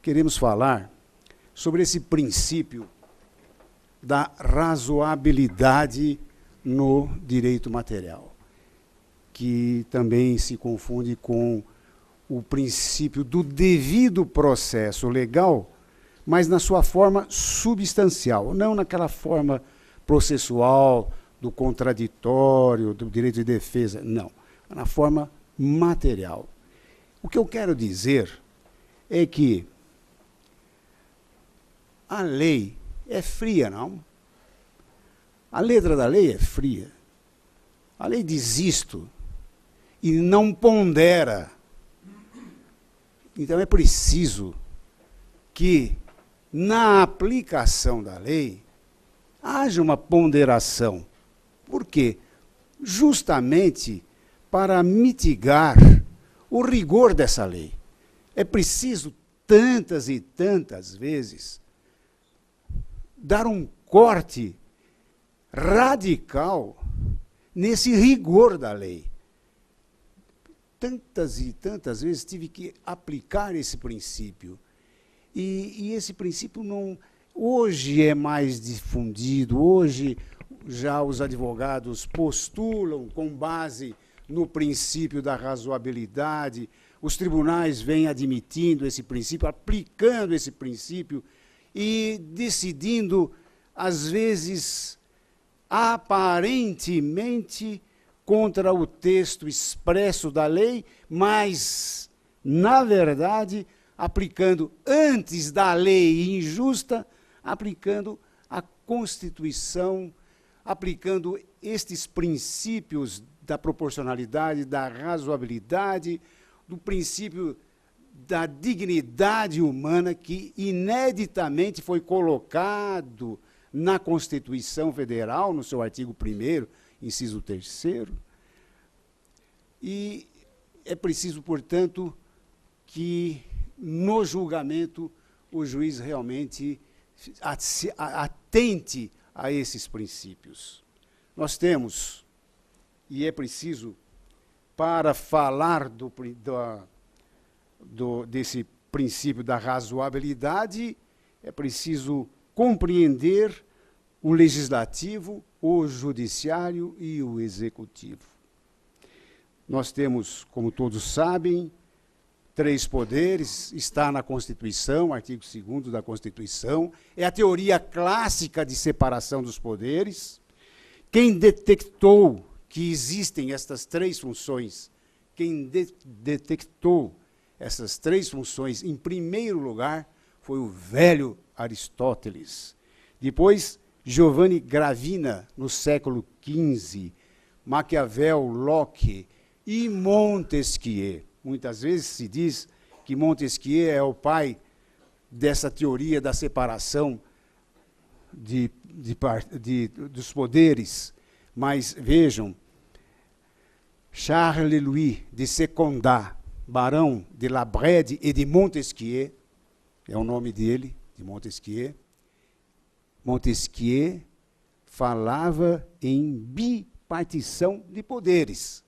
queremos falar sobre esse princípio da razoabilidade no direito material, que também se confunde com o princípio do devido processo legal, mas na sua forma substancial, não naquela forma processual, do contraditório, do direito de defesa, não, na forma material. O que eu quero dizer é que a lei é fria, não? A letra da lei é fria. A lei diz isto e não pondera. Então é preciso que, na aplicação da lei, haja uma ponderação. Por quê? Justamente para mitigar o rigor dessa lei. É preciso, tantas e tantas vezes, dar um corte radical nesse rigor da lei. Tantas e tantas vezes tive que aplicar esse princípio. E esse princípio não, hoje é mais difundido, hoje já os advogados postulam com base no princípio da razoabilidade, os tribunais vêm admitindo esse princípio, aplicando esse princípio e decidindo, às vezes, aparentemente contra o texto expresso da lei, mas, na verdade, aplicando antes da lei injusta, aplicando a Constituição, aplicando estes princípios da proporcionalidade, da razoabilidade, do princípio da dignidade humana que ineditamente foi colocado na Constituição Federal, no seu artigo 1º, inciso 3º. E é preciso, portanto, que no julgamento o juiz realmente atente a esses princípios. Nós temos, e é preciso, para falar desse princípio da razoabilidade, é preciso compreender o legislativo, o judiciário e o executivo. Nós temos, como todos sabem, 3 poderes, está na Constituição, artigo 2º da Constituição, é a teoria clássica de separação dos poderes. Quem detectou que existem estas 3 funções, quem detectou essas 3 funções, em primeiro lugar, foi o velho Aristóteles. Depois, Giovanni Gravina, no século XV, Maquiavel, Locke e Montesquieu. Muitas vezes se diz que Montesquieu é o pai dessa teoria da separação dos poderes. Mas vejam, Charles-Louis de Secondat, barão de La Brède e de Montesquieu, é o nome dele, de Montesquieu. Montesquieu falava em bipartição de poderes,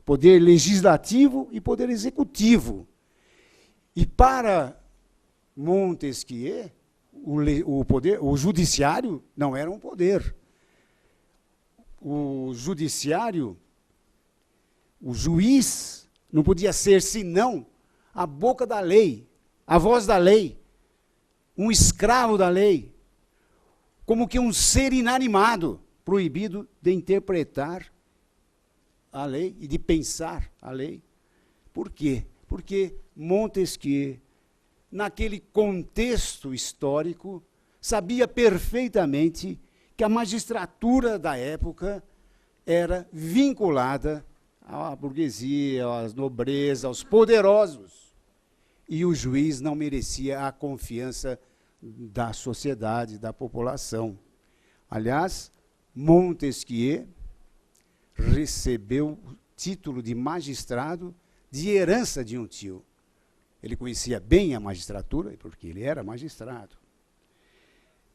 poder legislativo e poder executivo. E para Montesquieu, o judiciário não era um poder. O judiciário, o juiz, não podia ser senão a boca da lei, a voz da lei, um escravo da lei, como que um ser inanimado, proibido de interpretar a lei e de pensar a lei. Por quê? Porque Montesquieu, naquele contexto histórico, sabia perfeitamente que a magistratura da época era vinculada à burguesia, às nobreza, aos poderosos. E o juiz não merecia a confiança da sociedade, da população. Aliás, Montesquieu recebeu o título de magistrado de herança de um tio. Ele conhecia bem a magistratura, porque ele era magistrado.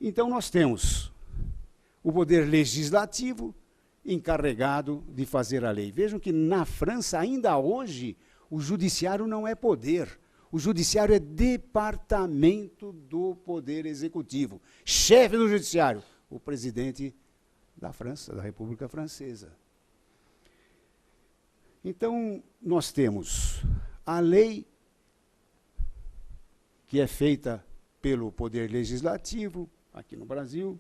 Então, nós temos o poder legislativo encarregado de fazer a lei. Vejam que na França, ainda hoje, o judiciário não é poder. O judiciário é departamento do Poder Executivo. Chefe do judiciário, o presidente da França, da República Francesa. Então, nós temos a lei, que é feita pelo Poder Legislativo, aqui no Brasil.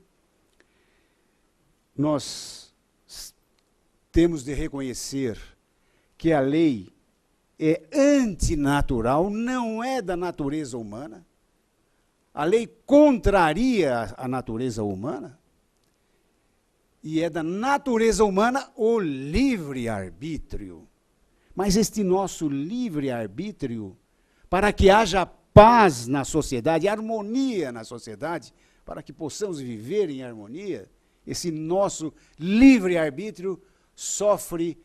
Nós temos de reconhecer que a lei é antinatural, não é da natureza humana. A lei contraria a natureza humana. E é da natureza humana o livre-arbítrio. Mas este nosso livre-arbítrio, para que haja paz na sociedade, harmonia na sociedade, para que possamos viver em harmonia, esse nosso livre-arbítrio sofre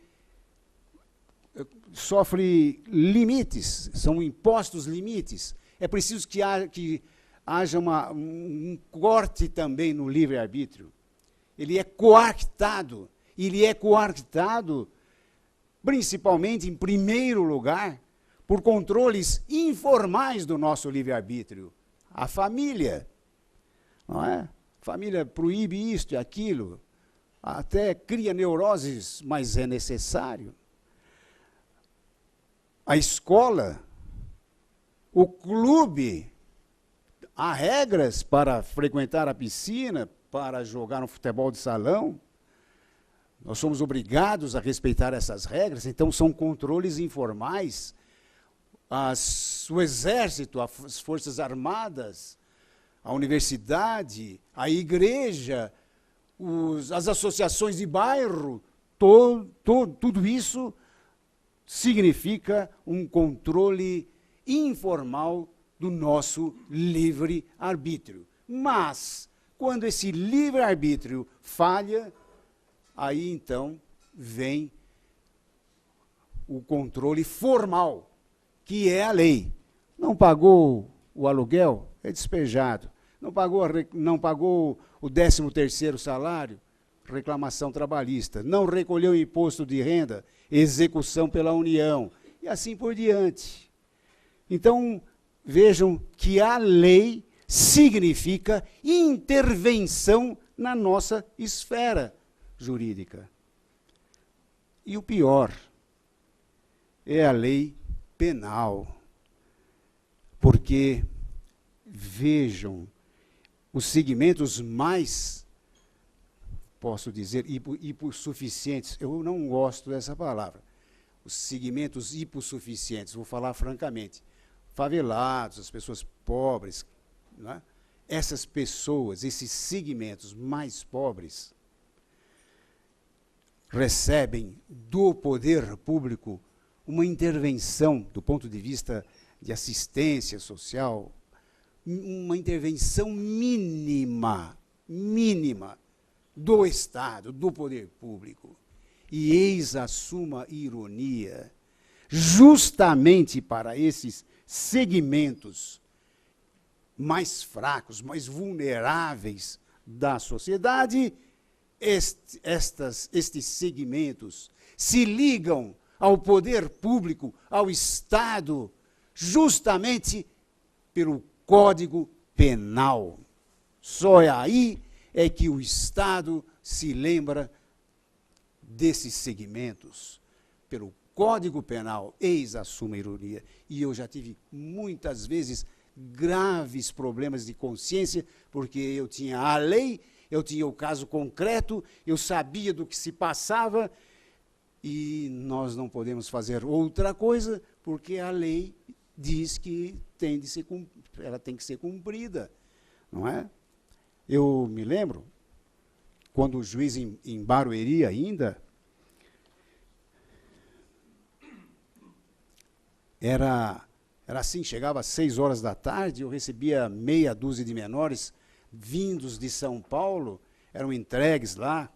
limites, são impostos limites. É preciso que haja um corte também no livre-arbítrio. Ele é coartado, principalmente, em primeiro lugar, por controles informais do nosso livre-arbítrio. A família, não é? A família proíbe isto e aquilo, até cria neuroses, mas é necessário. A escola, o clube, há regras para frequentar a piscina, para jogar um futebol de salão. Nós somos obrigados a respeitar essas regras, então são controles informais. O exército, as forças armadas, a universidade, a igreja, as associações de bairro, tudo isso significa um controle informal do nosso livre-arbítrio. Mas, quando esse livre-arbítrio falha, aí então vem o controle formal, que é a lei. Não pagou o aluguel, é despejado. Não pagou o 13º salário, reclamação trabalhista. Não recolheu o imposto de renda, execução pela União. E assim por diante. Então, vejam que a lei significa intervenção na nossa esfera jurídica. E o pior é a lei penal. Porque, vejam, os segmentos mais, posso dizer, hipossuficientes, eu não gosto dessa palavra, os segmentos hipossuficientes, vou falar francamente, favelados, as pessoas pobres, né? Essas pessoas, esses segmentos mais pobres, recebem do poder público uma intervenção, do ponto de vista de assistência social, uma intervenção mínima do Estado, do poder público. E eis a suma ironia, justamente para esses segmentos mais fracos, mais vulneráveis da sociedade, estes segmentos se ligam ao poder público, ao Estado, justamente pelo Código Penal. Só aí é que o Estado se lembra desses segmentos, pelo Código Penal. Eis a suma ironia. E eu já tive muitas vezes graves problemas de consciência, porque eu tinha a lei, eu tinha o caso concreto, eu sabia do que se passava, e nós não podemos fazer outra coisa, porque a lei diz que ela tem que ser cumprida, não é? Eu me lembro, quando o juiz em Barueri ainda, era assim, chegava às 6 horas da tarde, eu recebia meia dúzia de menores vindos de São Paulo, eram entregues lá,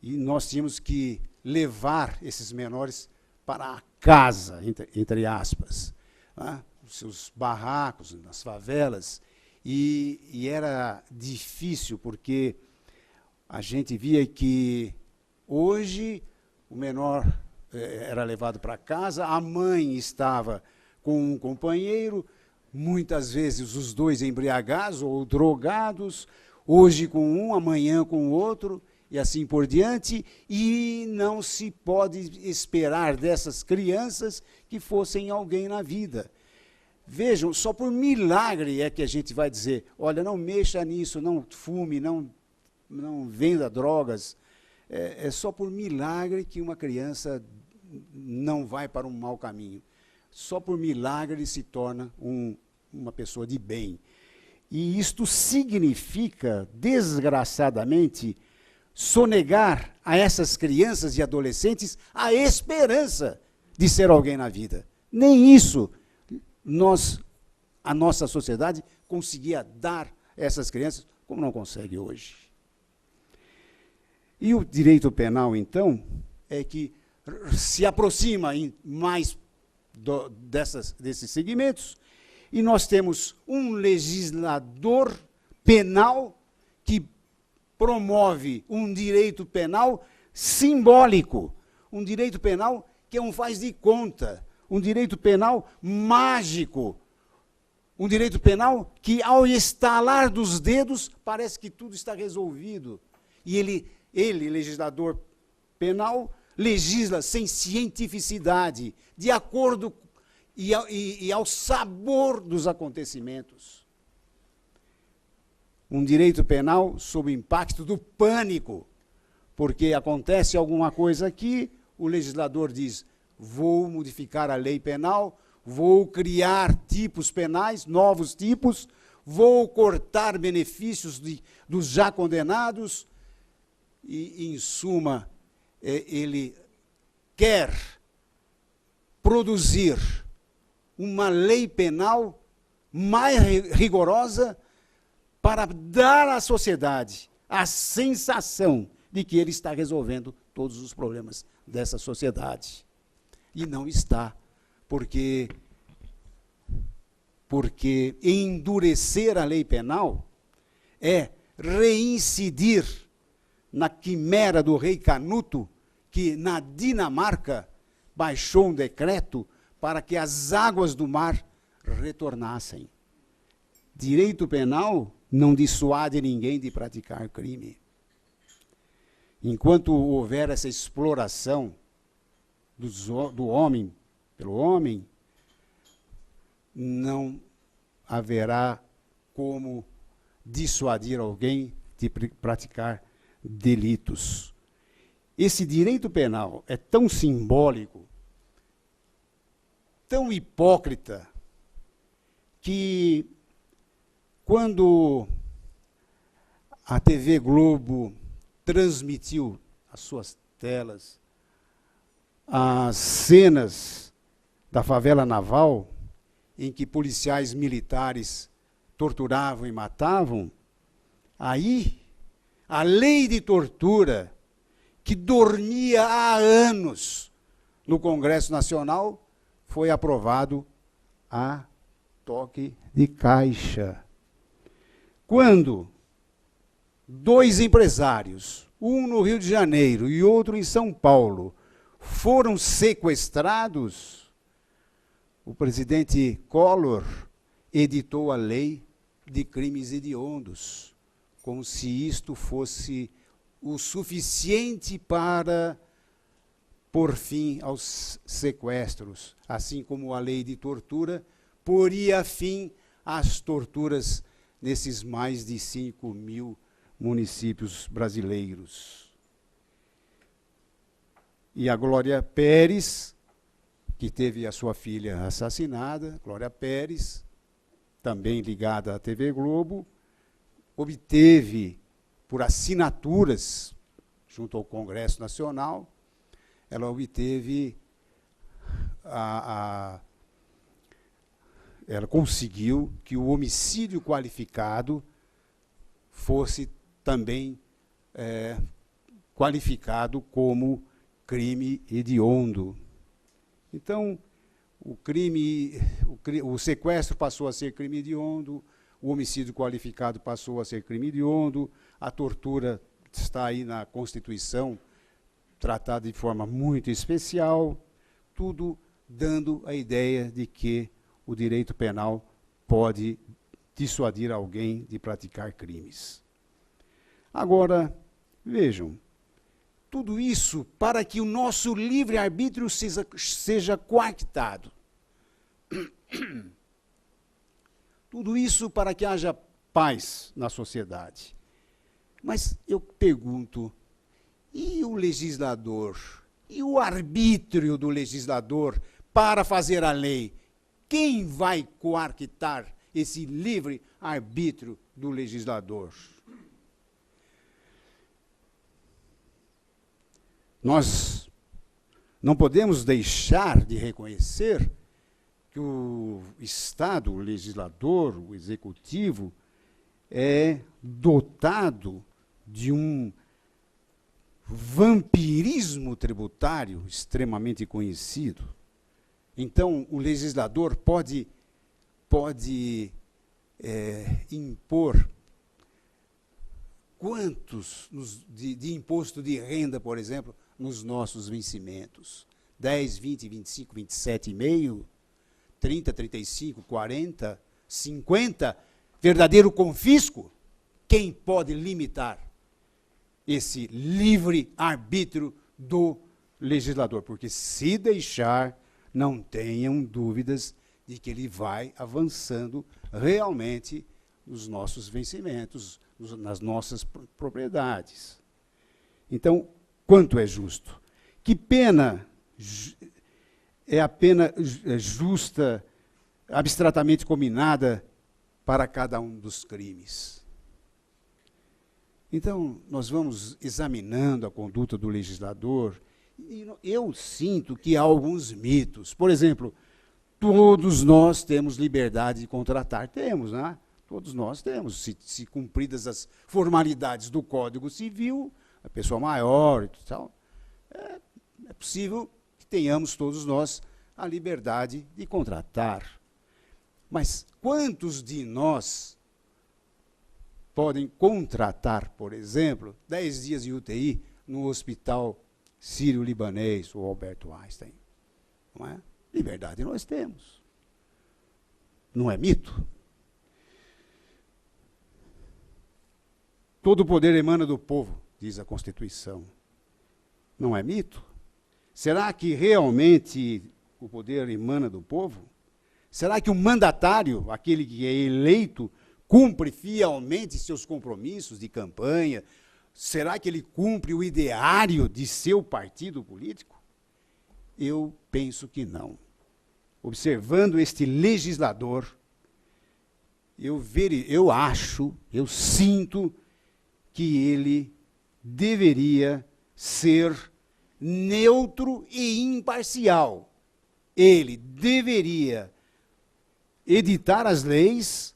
e nós tínhamos que levar esses menores para a casa, entre aspas, né? Os seus barracos, nas favelas, e era difícil, porque a gente via que hoje o menor era levado para casa, a mãe estava com um companheiro, muitas vezes os dois embriagados ou drogados, hoje com um, amanhã com o outro, e assim por diante, e não se pode esperar dessas crianças que fossem alguém na vida. Vejam, só por milagre é que a gente vai dizer, olha, não mexa nisso, não fume, não venda drogas. É só por milagre que uma criança não vai para um mau caminho. Só por milagre se torna uma pessoa de bem. E isto significa, desgraçadamente, sonegar a essas crianças e adolescentes a esperança de ser alguém na vida. Nem isso a nossa sociedade conseguia dar a essas crianças, como não consegue hoje. E o direito penal, então, é que se aproxima mais desses segmentos, e nós temos um legislador penal que promove um direito penal simbólico, um direito penal que é um faz de conta, um direito penal mágico, um direito penal que, ao estalar dos dedos, parece que tudo está resolvido. E ele, legislador penal, legisla sem cientificidade, de acordo e ao sabor dos acontecimentos. Um direito penal sob o impacto do pânico, porque acontece alguma coisa aqui, o legislador diz, vou modificar a lei penal, vou criar tipos penais, novos tipos, vou cortar benefícios dos já condenados, e, em suma, ele quer produzir uma lei penal mais rigorosa para dar à sociedade a sensação de que ele está resolvendo todos os problemas dessa sociedade. E não está, porque endurecer a lei penal é reincidir na quimera do rei Canuto, que na Dinamarca baixou um decreto para que as águas do mar retornassem. Direito penal não dissuade ninguém de praticar crime. Enquanto houver essa exploração do homem pelo homem, não haverá como dissuadir alguém de praticar delitos. Esse direito penal é tão simbólico, tão hipócrita, que quando a TV Globo transmitiu às suas telas as cenas da favela naval, em que policiais militares torturavam e matavam, aí a lei de tortura, que dormia há anos no Congresso Nacional, foi aprovado a toque de caixa. Quando dois empresários, um no Rio de Janeiro e outro em São Paulo, foram sequestrados, o presidente Collor editou a lei de crimes hediondos, como se isto fosse o suficiente para pôr fim aos sequestros, assim como a lei de tortura poria fim às torturas nesses mais de 5.000 municípios brasileiros. E a Glória Pérez, que teve a sua filha assassinada, Glória Pérez, também ligada à TV Globo, obteve, por assinaturas, junto ao Congresso Nacional, ela obteve, ela conseguiu que o homicídio qualificado fosse também qualificado como crime hediondo. Então, o sequestro passou a ser crime hediondo, o homicídio qualificado passou a ser crime hediondo, a tortura está aí na Constituição, tratada de forma muito especial, tudo dando a ideia de que o direito penal pode dissuadir alguém de praticar crimes. Agora, vejam, tudo isso para que o nosso livre-arbítrio seja coartado. Tudo isso para que haja paz na sociedade. Mas eu pergunto, e o legislador? E o arbítrio do legislador para fazer a lei? Quem vai coartar esse livre-arbítrio do legislador? Nós não podemos deixar de reconhecer que o Estado, o legislador, o executivo, é dotado de um vampirismo tributário extremamente conhecido. Então, o legislador pode impor quantos de imposto de renda, por exemplo, nos nossos vencimentos. 10, 20, 25, 27,5, 30, 35, 40, 50, verdadeiro confisco. Quem pode limitar esse livre arbítrio do legislador? Porque se deixar, não tenham dúvidas de que ele vai avançando realmente nos nossos vencimentos, nas nossas propriedades. Então, quanto é justo? Que pena é a pena justa, abstratamente combinada para cada um dos crimes? Então, nós vamos examinando a conduta do legislador, e eu sinto que há alguns mitos. Por exemplo, todos nós temos liberdade de contratar. Temos, né? Todos nós temos. Se cumpridas as formalidades do Código Civil, a pessoa maior e tal, é possível que tenhamos todos nós a liberdade de contratar. Mas quantos de nós podem contratar, por exemplo, 10 dias de UTI no Hospital Sírio-Libanês ou Alberto Einstein? Não é? Liberdade nós temos. Não é mito? Todo o poder emana do povo, diz a Constituição. Não é mito? Será que realmente o poder emana do povo? Será que o mandatário, aquele que é eleito, cumpre fielmente seus compromissos de campanha? Será que ele cumpre o ideário de seu partido político? Eu penso que não. Observando este legislador, eu sinto que ele deveria ser neutro e imparcial. Ele deveria editar as leis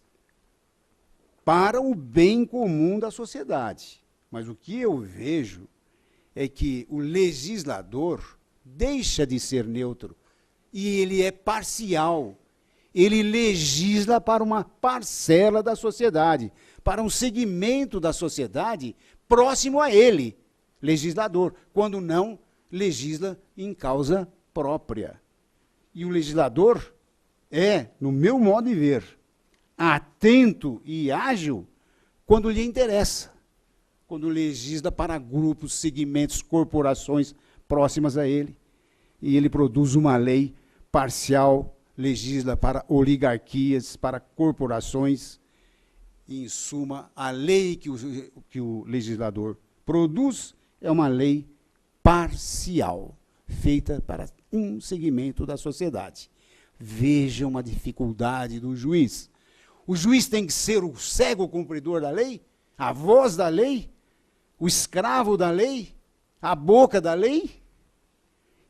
para o bem comum da sociedade. Mas o que eu vejo é que o legislador deixa de ser neutro e ele é parcial. Ele legisla para uma parcela da sociedade, para um segmento da sociedade próximo a ele, legislador, quando não legisla em causa própria. E o legislador é, no meu modo de ver, atento e ágil quando lhe interessa, quando legisla para grupos, segmentos, corporações próximas a ele, e ele produz uma lei parcial, legisla para oligarquias, para corporações. E, em suma, a lei que o legislador produz é uma lei parcial, feita para um segmento da sociedade. Vejam a dificuldade do juiz. O juiz tem que ser o cego cumpridor da lei, a voz da lei, o escravo da lei, a boca da lei.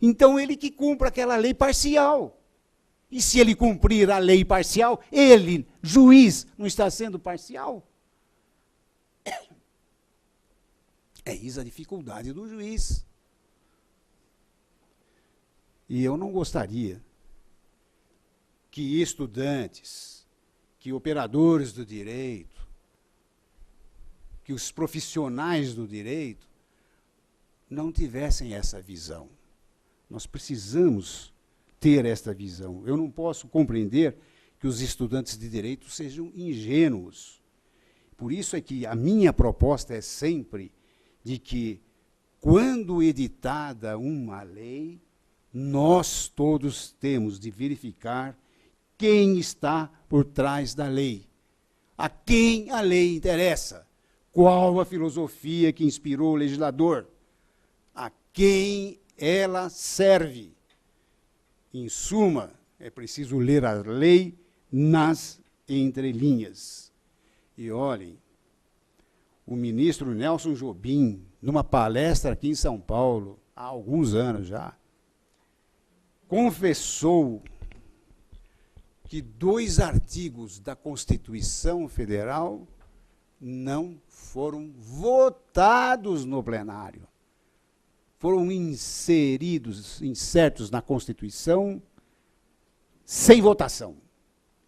Então, ele que cumpre aquela lei parcial. E se ele cumprir a lei parcial, ele, juiz, não está sendo parcial? É isso a dificuldade do juiz. E eu não gostaria que estudantes, que operadores do direito, que os profissionais do direito não tivessem essa visão. Nós precisamos ter esta visão. Eu não posso compreender que os estudantes de direito sejam ingênuos. Por isso é que a minha proposta é sempre de que, quando editada uma lei, nós todos temos de verificar quem está por trás da lei, a quem a lei interessa, qual a filosofia que inspirou o legislador, a quem ela serve. Em suma, é preciso ler a lei nas entrelinhas. E olhem, o ministro Nelson Jobim, numa palestra aqui em São Paulo, há alguns anos já, confessou que 2 artigos da Constituição Federal não foram votados no plenário. Foram insertos na Constituição sem votação.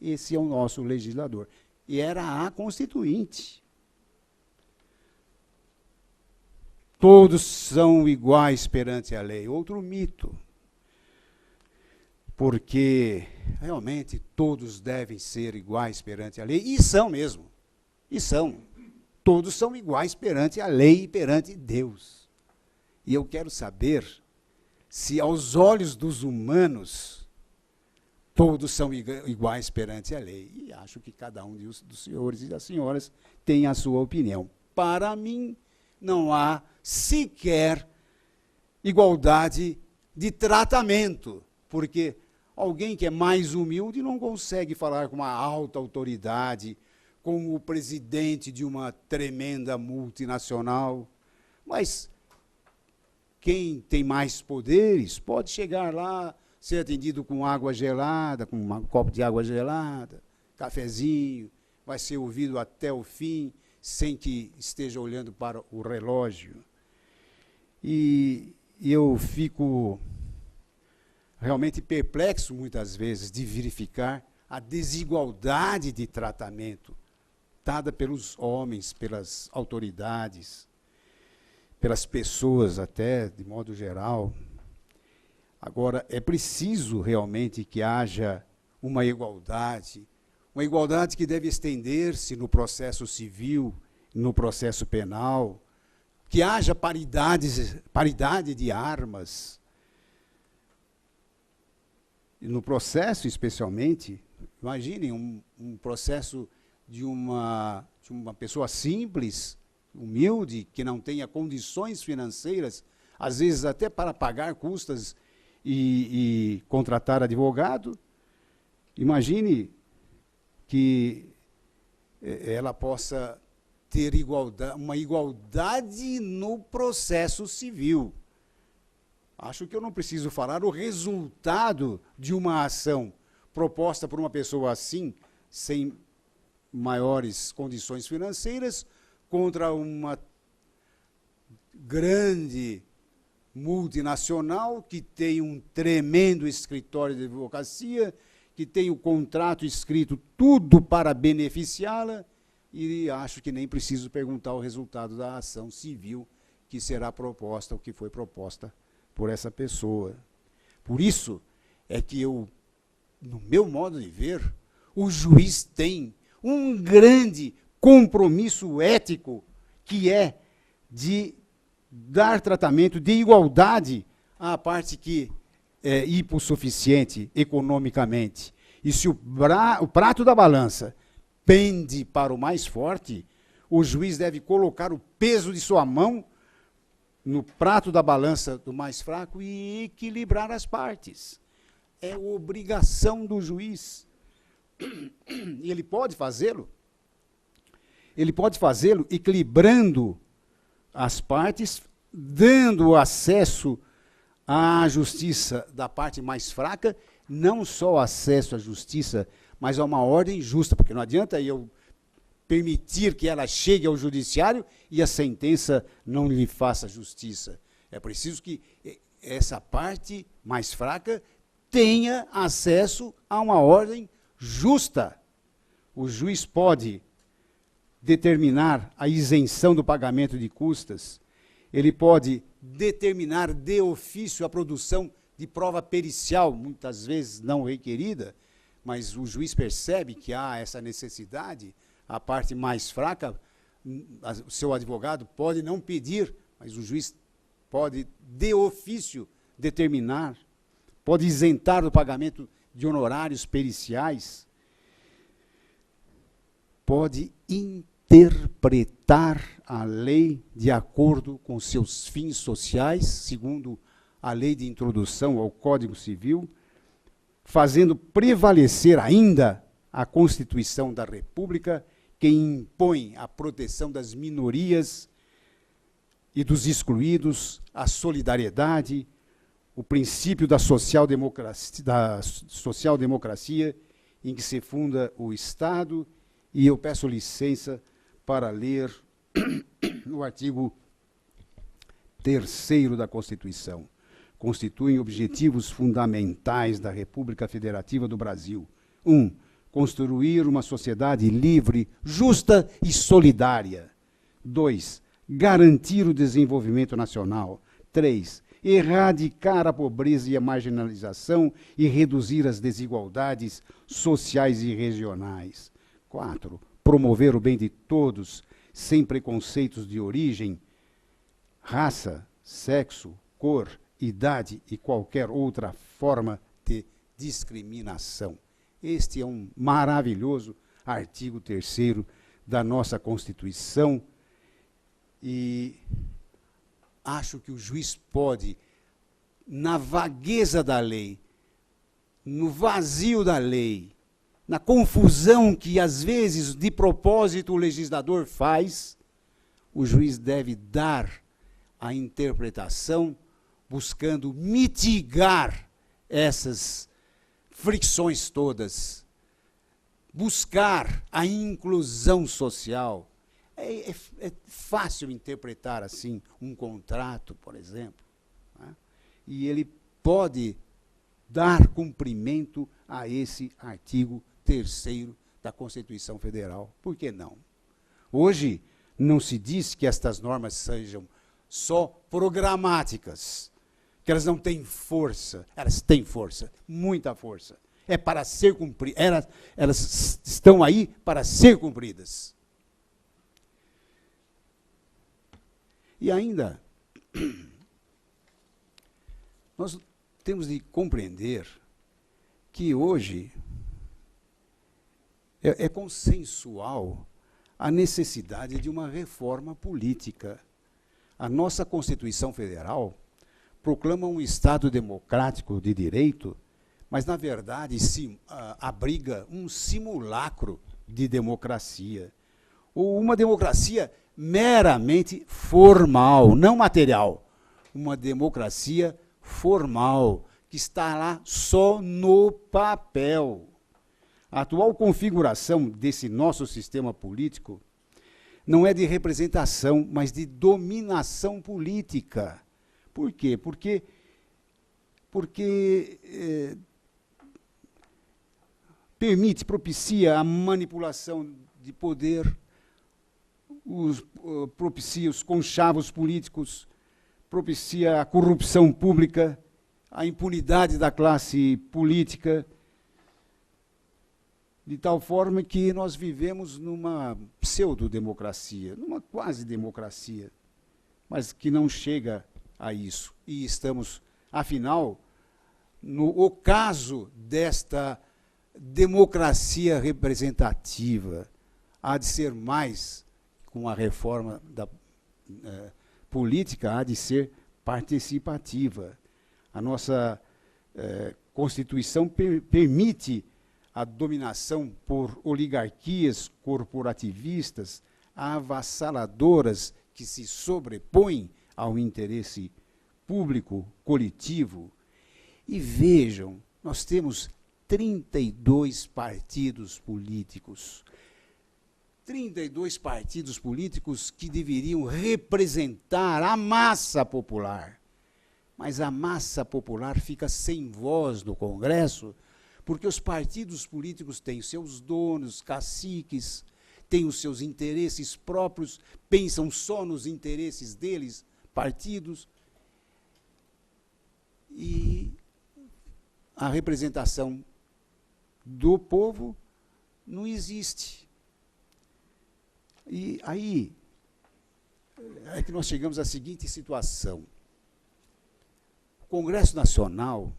Esse é o nosso legislador. E era a Constituinte. Todos são iguais perante a lei. Outro mito. Porque, realmente, todos devem ser iguais perante a lei. E são mesmo. E são. Todos são iguais perante a lei e perante Deus. E eu quero saber se, aos olhos dos humanos, todos são iguais perante a lei. E acho que cada um dos senhores e das senhoras tem a sua opinião. Para mim, não há sequer igualdade de tratamento, porque alguém que é mais humilde não consegue falar com uma alta autoridade, com o presidente de uma tremenda multinacional, mas quem tem mais poderes pode chegar lá, ser atendido com água gelada, com um copo de água gelada, cafezinho, vai ser ouvido até o fim, sem que esteja olhando para o relógio. E eu fico realmente perplexo, muitas vezes, de verificar a desigualdade de tratamento dada pelos homens, pelas autoridades, pelas pessoas até, de modo geral. Agora, é preciso realmente que haja uma igualdade que deve estender-se no processo civil, no processo penal, que haja paridade de armas. E no processo, especialmente, imaginem um processo de uma pessoa simples, humilde, que não tenha condições financeiras, às vezes até para pagar custas e contratar advogado. Imagine que ela possa ter uma igualdade no processo civil. Acho que eu não preciso falar o resultado de uma ação proposta por uma pessoa assim, sem maiores condições financeiras, contra uma grande multinacional que tem um tremendo escritório de advocacia, que tem o contrato escrito tudo para beneficiá-la, e acho que nem preciso perguntar o resultado da ação civil que será proposta, ou que foi proposta por essa pessoa. Por isso é que eu, no meu modo de ver, o juiz tem um grande compromisso ético, que é de dar tratamento de igualdade à parte que é hipossuficiente economicamente. E se o prato da balança pende para o mais forte, o juiz deve colocar o peso de sua mão no prato da balança do mais fraco e equilibrar as partes. É obrigação do juiz. E ele pode fazê-lo. Ele pode fazê-lo equilibrando as partes, dando acesso à justiça da parte mais fraca, não só acesso à justiça, mas a uma ordem justa, porque não adianta eu permitir que ela chegue ao judiciário e a sentença não lhe faça justiça. É preciso que essa parte mais fraca tenha acesso a uma ordem justa. O juiz pode determinar a isenção do pagamento de custas, ele pode determinar de ofício a produção de prova pericial, muitas vezes não requerida, mas o juiz percebe que há essa necessidade, a parte mais fraca, o seu advogado pode não pedir, mas o juiz pode, de ofício, determinar, pode isentar do pagamento de honorários periciais, pode interpretar a lei de acordo com seus fins sociais, segundo a lei de introdução ao Código Civil, fazendo prevalecer ainda a Constituição da República, que impõe a proteção das minorias e dos excluídos, a solidariedade, o princípio da social-democracia, em que se funda o Estado, e eu peço licença para ler o artigo 3º da Constituição. Constituem objetivos fundamentais da República Federativa do Brasil. 1. Construir uma sociedade livre, justa e solidária. 2. Garantir o desenvolvimento nacional. 3. Erradicar a pobreza e a marginalização e reduzir as desigualdades sociais e regionais. 4. Promover o bem de todos, sem preconceitos de origem, raça, sexo, cor, idade e qualquer outra forma de discriminação. Este é um maravilhoso artigo 3º da nossa Constituição e acho que o juiz pode, na vagueza da lei, no vazio da lei, na confusão que, às vezes, de propósito o legislador faz, o juiz deve dar a interpretação buscando mitigar essas fricções todas, buscar a inclusão social. É fácil interpretar assim um contrato, por exemplo, né? E ele pode dar cumprimento a esse artigo 3º da Constituição Federal. Por que não? Hoje, não se diz que estas normas sejam só programáticas, que elas não têm força. Elas têm força, muita força. É para ser cumpridas. Elas estão aí para ser cumpridas. E ainda, nós temos de compreender que hoje é consensual a necessidade de uma reforma política. A nossa Constituição Federal proclama um Estado democrático de direito, mas, na verdade, abriga um simulacro de democracia, ou uma democracia meramente formal, não material, uma democracia formal, que está lá só no papel. A atual configuração desse nosso sistema político não é de representação, mas de dominação política. Por quê? Porque propicia a manipulação de poder, propicia os conchavos políticos, propicia a corrupção pública, a impunidade da classe política, de tal forma que nós vivemos numa pseudo-democracia, numa quase-democracia, mas que não chega a isso. E estamos, afinal, no ocaso desta democracia representativa. Há de ser mais, com a reforma da política, há de ser participativa. A nossa Constituição permite a dominação por oligarquias corporativistas avassaladoras que se sobrepõem ao interesse público, coletivo. E vejam, nós temos 32 partidos políticos. 32 partidos políticos que deveriam representar a massa popular. Mas a massa popular fica sem voz no Congresso, porque os partidos políticos têm seus donos, caciques, têm os seus interesses próprios, pensam só nos interesses deles, partidos, e a representação do povo não existe. E aí é que nós chegamos à seguinte situação. O Congresso Nacional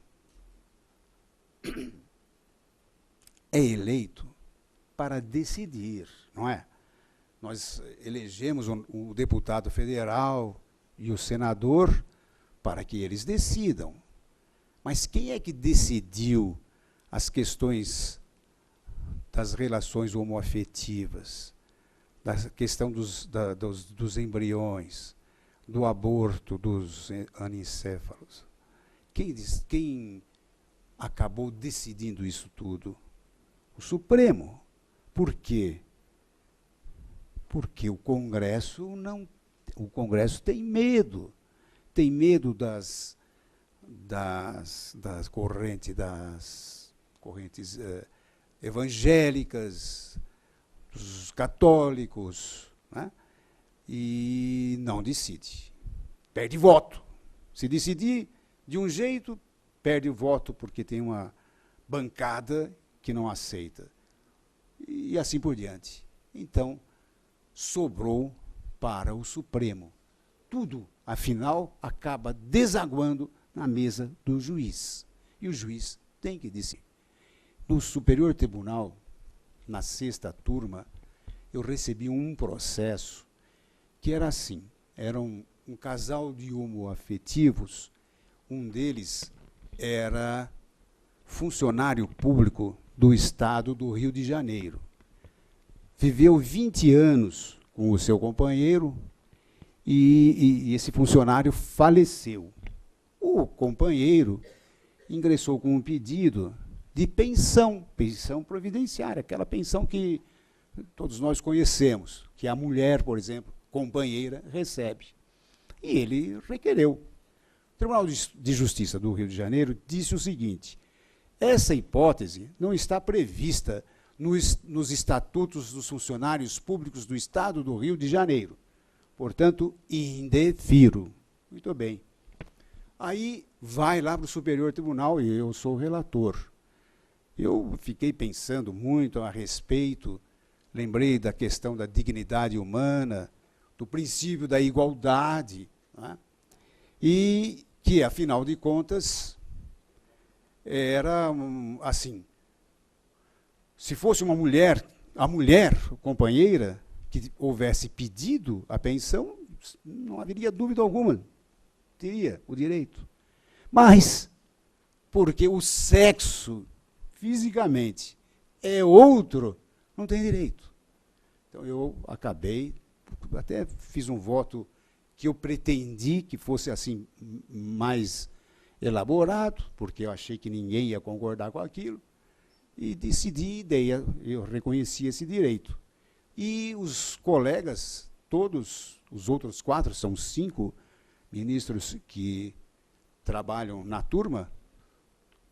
é eleito para decidir, não é? Nós elegemos o deputado federal e o senador para que eles decidam. Mas quem é que decidiu as questões das relações homoafetivas, da questão dos embriões, do aborto dos anencéfalos? Quem acabou decidindo isso tudo? O Supremo. Por quê? Porque o Congresso tem medo. Tem medo das correntes evangélicas, dos católicos, né? E não decide. Perde voto. Se decidir de um jeito, perde o voto porque tem uma bancada que não aceita. E assim por diante. Então, sobrou para o Supremo. Tudo, afinal, acaba desaguando na mesa do juiz. E o juiz tem que decidir. No Superior Tribunal, na 6ª turma, eu recebi um processo que era assim, era um casal de homoafetivos, um deles era funcionário público do Estado do Rio de Janeiro. Viveu 20 anos com o seu companheiro e esse funcionário faleceu. O companheiro ingressou com um pedido de pensão providenciária, aquela pensão que todos nós conhecemos, que a mulher, por exemplo, companheira, recebe. E ele requereu. O Tribunal de Justiça do Rio de Janeiro disse o seguinte: essa hipótese não está prevista nos estatutos dos funcionários públicos do Estado do Rio de Janeiro. Portanto, indefiro. Muito bem. Aí vai lá para o Superior Tribunal e eu sou o relator. Eu fiquei pensando muito a respeito, lembrei da questão da dignidade humana, do princípio da igualdade, né? E que, afinal de contas, era assim, se fosse uma mulher, a mulher companheira, que houvesse pedido a pensão, não haveria dúvida alguma, teria o direito. Mas, porque o sexo, fisicamente, é outro, não tem direito. Então, eu acabei, até fiz um voto que eu pretendi que fosse assim mais elaborado, porque eu achei que ninguém ia concordar com aquilo, e decidi, eu reconheci esse direito. E os colegas, todos, os outros 4, são 5 ministros que trabalham na turma,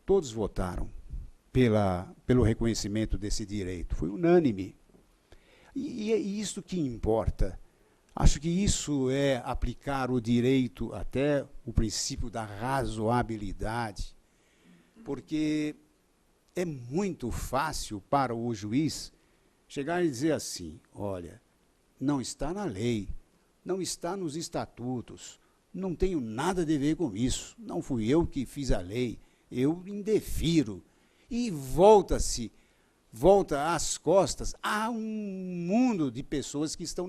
todos votaram pelo reconhecimento desse direito. Foi unânime. E é isso que importa. Acho que isso é aplicar o direito, até o princípio da razoabilidade, porque é muito fácil para o juiz chegar e dizer assim: olha, não está na lei, não está nos estatutos, não tenho nada a ver com isso, não fui eu que fiz a lei, eu indefiro. E volta às costas a um mundo de pessoas que estão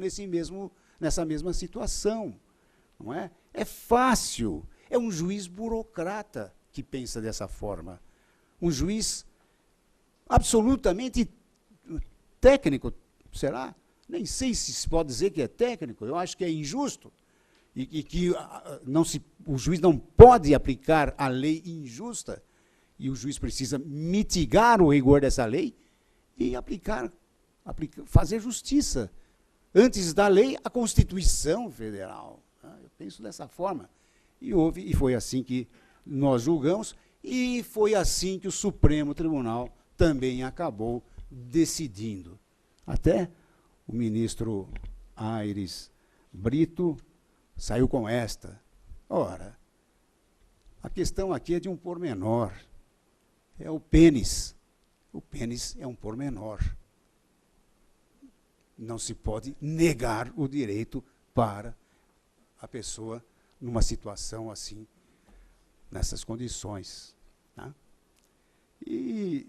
nessa mesma situação, não é? É fácil, é um juiz burocrata que pensa dessa forma, um juiz absolutamente técnico, será? Nem sei se se pode dizer que é técnico, eu acho que é injusto, e que o juiz não pode aplicar a lei injusta, e o juiz precisa mitigar o rigor dessa lei e fazer justiça. Antes da lei, a Constituição Federal. Eu penso dessa forma. E foi assim que nós julgamos, e foi assim que o Supremo Tribunal também acabou decidindo. Até o ministro Aires Brito saiu com esta. Ora, a questão aqui é de um pormenor. é o pênis. O pênis é um pormenor. Não se pode negar o direito para a pessoa numa situação assim, nessas condições. Tá? E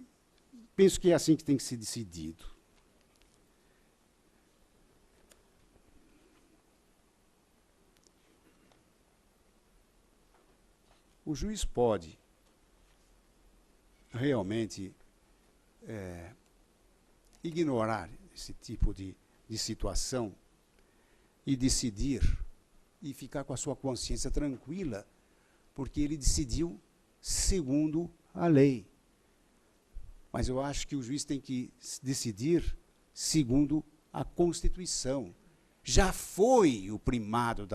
penso que é assim que tem que ser decidido. O juiz pode realmente ignorar esse tipo de situação e decidir e ficar com a sua consciência tranquila, porque ele decidiu segundo a lei. Mas eu acho que o juiz tem que decidir segundo a Constituição. Já foi o primado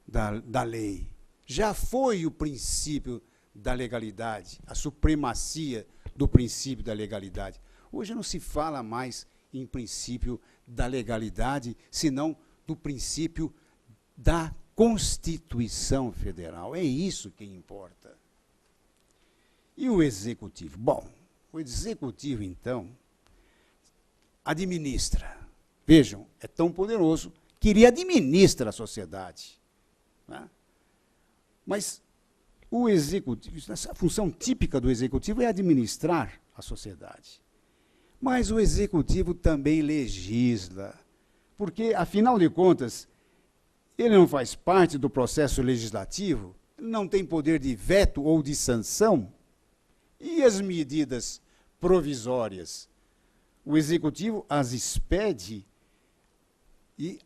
da lei. Já foi o princípio da legalidade, a supremacia do princípio da legalidade. Hoje não se fala mais em princípio da legalidade, senão do princípio da Constituição Federal. É isso que importa. E o Executivo? Bom, o Executivo, então, administra. Vejam, é tão poderoso que ele administra a sociedade. Né? Mas o Executivo, a função típica do Executivo é administrar a sociedade. Mas o Executivo também legisla, porque, afinal de contas, ele não faz parte do processo legislativo, não tem poder de veto ou de sanção. E as medidas provisórias? O Executivo as expede e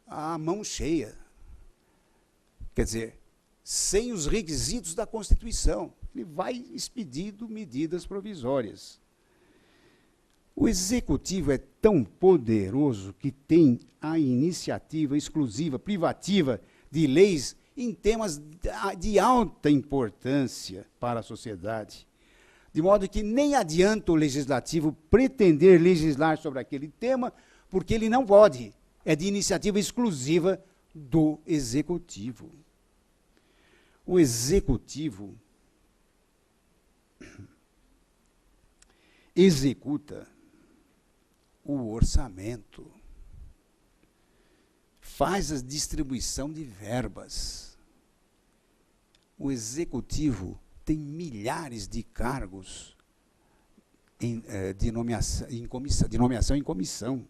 a mão cheia. Quer dizer, sem os requisitos da Constituição. Ele vai expedindo medidas provisórias. O Executivo é tão poderoso que tem a iniciativa exclusiva, privativa, de leis em temas de alta importância para a sociedade. De modo que nem adianta o Legislativo pretender legislar sobre aquele tema, porque ele não pode. É de iniciativa exclusiva do Executivo. O Executivo executa o orçamento, faz a distribuição de verbas. O Executivo tem milhares de cargos de nomeação em comissão.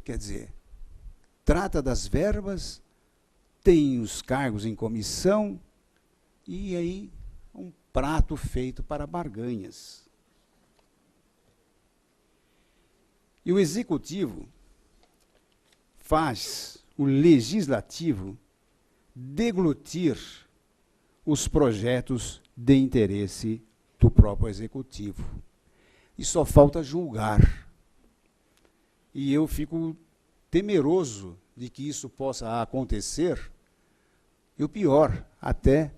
Quer dizer, trata das verbas, tem os cargos em comissão, e aí um prato feito para barganhas. E o Executivo faz o Legislativo deglutir os projetos de interesse do próprio Executivo. E só falta julgar. E eu fico temeroso de que isso possa acontecer, e o pior, até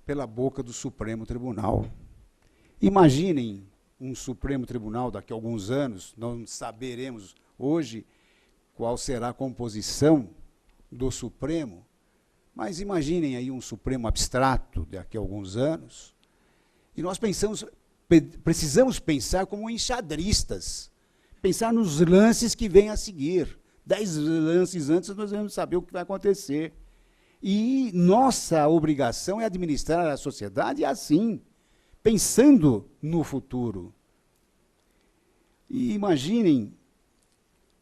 pela boca do Supremo Tribunal. Imaginem um Supremo Tribunal daqui a alguns anos, não saberemos hoje qual será a composição do Supremo, mas imaginem aí um Supremo abstrato daqui a alguns anos, e nós precisamos pensar como enxadristas, pensar nos lances que vêm a seguir. 10 lances antes nós vamos saber o que vai acontecer. E nossa obrigação é administrar a sociedade assim, pensando no futuro. E imaginem,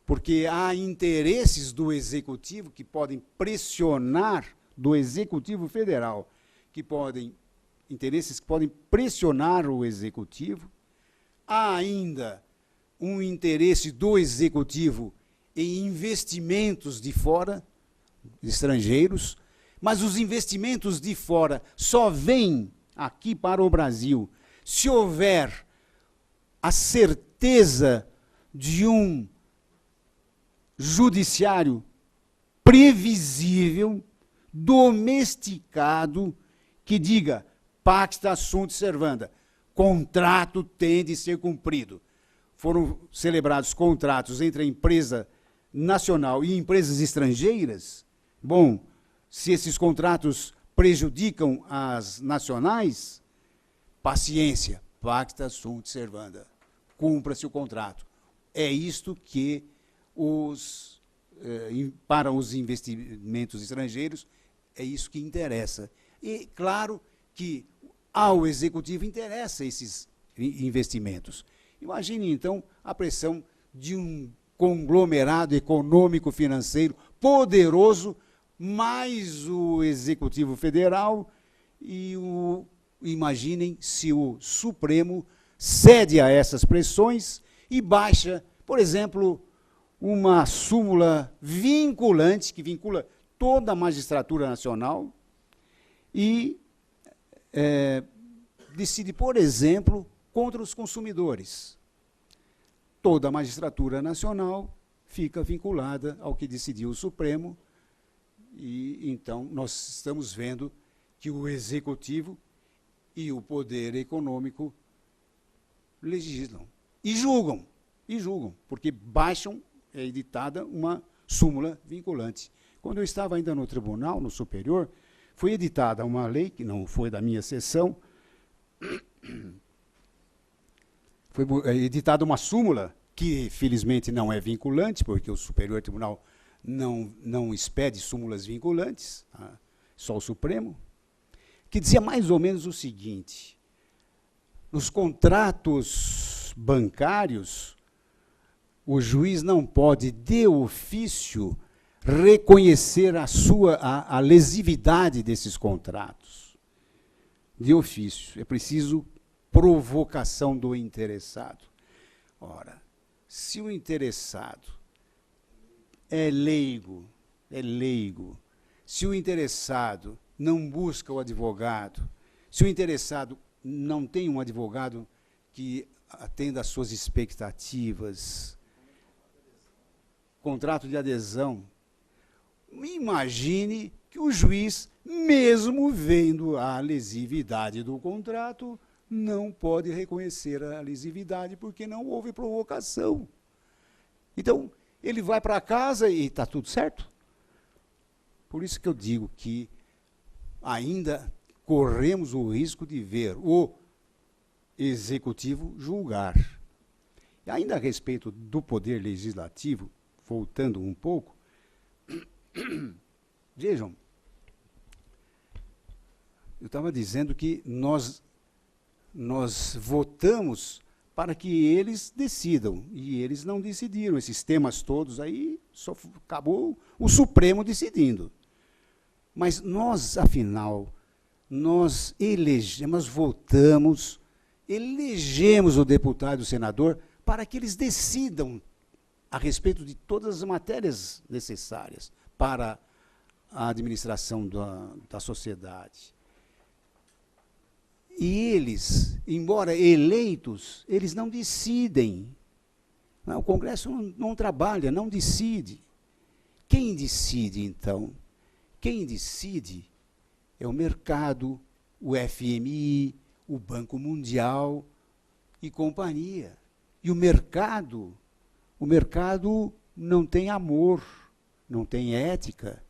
porque há interesses do Executivo que podem pressionar, do Executivo Federal, interesses que podem pressionar o Executivo. Há ainda um interesse do Executivo em investimentos de fora, estrangeiros, mas os investimentos de fora só vêm aqui para o Brasil se houver a certeza de um judiciário previsível, domesticado, que diga pacta sunt servanda, contrato tem de ser cumprido. Foram celebrados contratos entre a empresa nacional e empresas estrangeiras. Bom, se esses contratos prejudicam as nacionais, paciência, pacta sunt servanda, cumpra-se o contrato. É isto que, para os investimentos estrangeiros, é isso que interessa. E, claro, que ao executivo interessa esses investimentos. Imagine, então, a pressão de um conglomerado econômico-financeiro poderoso, mais o Executivo Federal, e imaginem se o Supremo cede a essas pressões e baixa, por exemplo, uma súmula vinculante, que vincula toda a magistratura nacional, e decide, por exemplo, contra os consumidores. Toda a magistratura nacional fica vinculada ao que decidiu o Supremo, e então nós estamos vendo que o Executivo e o poder econômico legislam e julgam, porque baixam, é editada uma súmula vinculante. Quando eu estava ainda no tribunal, no superior, foi editada uma lei, que não foi da minha sessão, foi editada uma súmula, que felizmente não é vinculante, porque o Superior Tribunal não expede súmulas vinculantes, só o Supremo, que dizia mais ou menos o seguinte: nos contratos bancários, o juiz não pode, de ofício, reconhecer a lesividade desses contratos. De ofício. É preciso provocação do interessado. Ora, se o interessado é leigo, se o interessado não busca o advogado, se o interessado não tem um advogado que atenda às suas expectativas, contrato de adesão, imagine que o juiz, mesmo vendo a lesividade do contrato, não pode reconhecer a lesividade porque não houve provocação. Então, ele vai para casa e está tudo certo. Por isso que eu digo que ainda corremos o risco de ver o executivo julgar. E ainda a respeito do poder legislativo, voltando um pouco, vejam, eu estava dizendo que nós votamos para que eles decidam, e eles não decidiram. Esses temas todos aí, só acabou o Supremo decidindo. Mas nós, afinal, nós votamos, elegemos o deputado e o senador para que eles decidam a respeito de todas as matérias necessárias para a administração da sociedade. E eles, embora eleitos, eles não decidem. O Congresso não trabalha, não decide. Quem decide, então? Quem decide é o mercado, o FMI, o Banco Mundial e companhia. E o mercado não tem amor, não tem ética.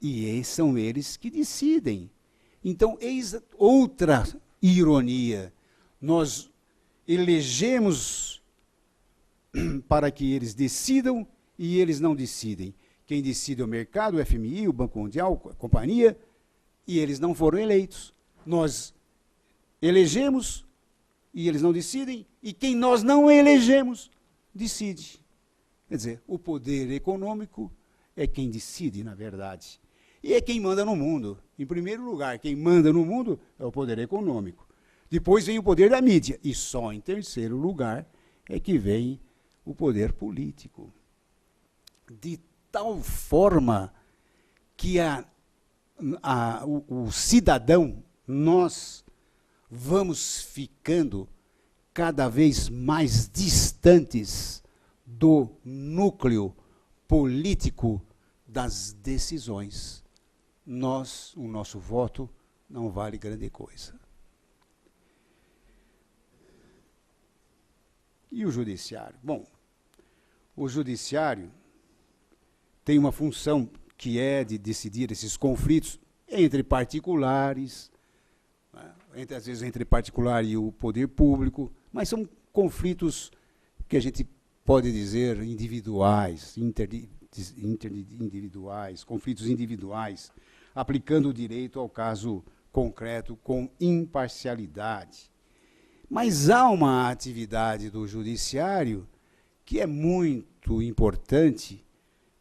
E são eles que decidem. Então, eis outra ironia. Nós elegemos para que eles decidam e eles não decidem. Quem decide é o mercado, o FMI, o Banco Mundial, a companhia, e eles não foram eleitos. Nós elegemos e eles não decidem, e quem nós não elegemos, decide. Quer dizer, o poder econômico é quem decide, na verdade. E é quem manda no mundo. Em primeiro lugar, quem manda no mundo é o poder econômico. Depois vem o poder da mídia. E só em terceiro lugar é que vem o poder político. De tal forma que o cidadão, nós vamos ficando cada vez mais distantes do núcleo político das decisões. O nosso voto não vale grande coisa. E o judiciário? Bom, o judiciário tem uma função que é de decidir esses conflitos, entre particulares, né, às vezes entre particular e o poder público, mas são conflitos que a gente pode dizer individuais, interindividuais, conflitos individuais, aplicando o direito ao caso concreto com imparcialidade. Mas há uma atividade do judiciário que é muito importante,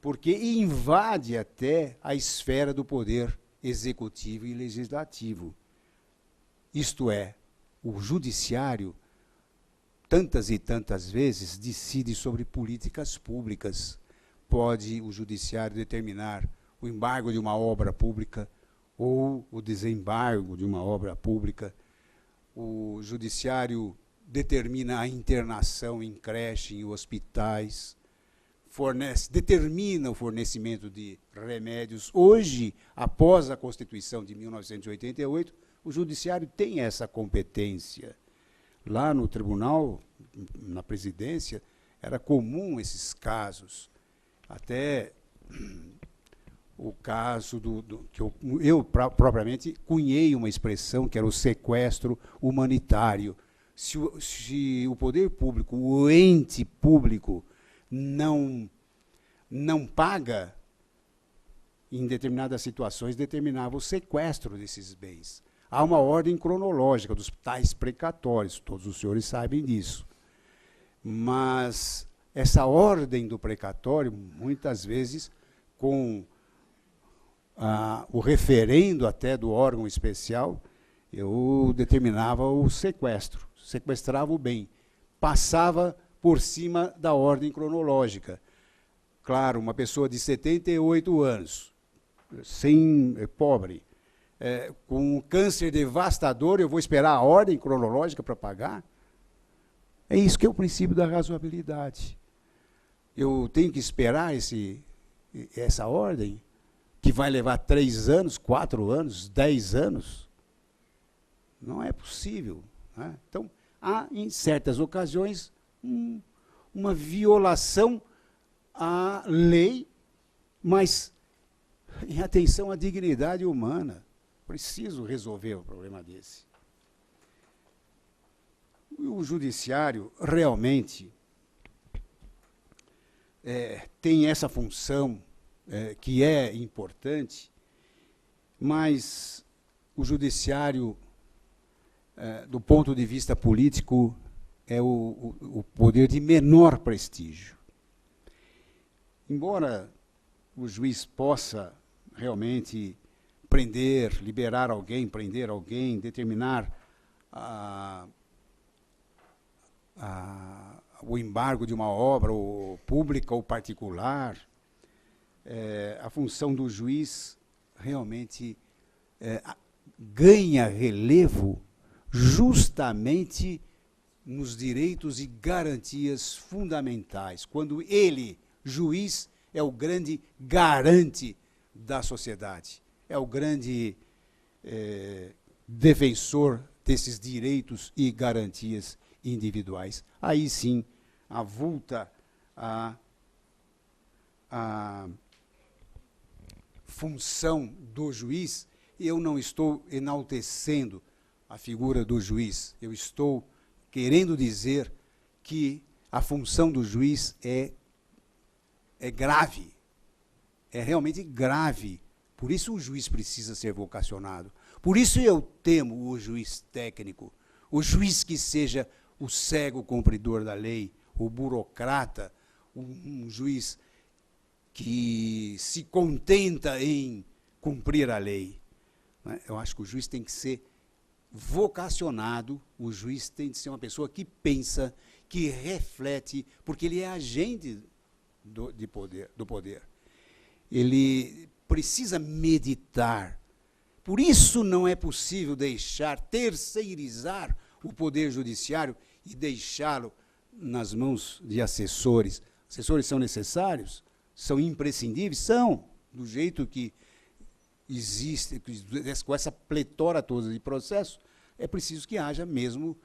porque invade até a esfera do poder executivo e legislativo. Isto é, o judiciário, tantas e tantas vezes, decide sobre políticas públicas. Pode o judiciário determinar o embargo de uma obra pública ou o desembargo de uma obra pública. O judiciário determina a internação em creche, em hospitais, determina o fornecimento de remédios. Hoje, após a Constituição de 1988, o judiciário tem essa competência. Lá no tribunal, na presidência, era comum esses casos. Até o caso que eu propriamente cunhei uma expressão que era o sequestro humanitário. Se o poder público, o ente público, não paga, em determinadas situações, determinava o sequestro desses bens. Há uma ordem cronológica dos tais precatórios, todos os senhores sabem disso. Mas essa ordem do precatório, muitas vezes, com o referendo até do órgão especial, eu determinava o sequestro, sequestrava o bem, passava por cima da ordem cronológica. Claro, uma pessoa de 78 anos, pobre, com um câncer devastador, eu vou esperar a ordem cronológica para pagar? É isso que é o princípio da razoabilidade. Eu tenho que esperar essa ordem, que vai levar 3 anos, 4 anos, 10 anos? Não é possível, né? Então, há, em certas ocasiões, uma violação à lei, mas em atenção à dignidade humana. Preciso resolver um problema desse. O judiciário realmente tem essa função que é importante, mas o judiciário, do ponto de vista político, é o poder de menor prestígio. Embora o juiz possa realmente liberar alguém, prender alguém, determinar o embargo de uma obra ou pública ou particular, a função do juiz realmente ganha relevo justamente nos direitos e garantias fundamentais, quando ele, juiz, é o grande garante da sociedade, é o grande defensor desses direitos e garantias individuais. Aí sim, avulta a função do juiz. Eu não estou enaltecendo a figura do juiz, eu estou querendo dizer que a função do juiz é grave, é realmente grave. Por isso o juiz precisa ser vocacionado. Por isso eu temo o juiz técnico, o juiz que seja o cego cumpridor da lei, o burocrata, um juiz que se contenta em cumprir a lei. Eu acho que o juiz tem que ser vocacionado, o juiz tem que ser uma pessoa que pensa, que reflete, porque ele é agente do poder. Ele precisa meditar. Por isso não é possível terceirizar o poder judiciário e deixá-lo nas mãos de assessores. Assessores são necessários? São imprescindíveis? São, do jeito que existe, com essa pletora toda de processos, é preciso que haja mesmo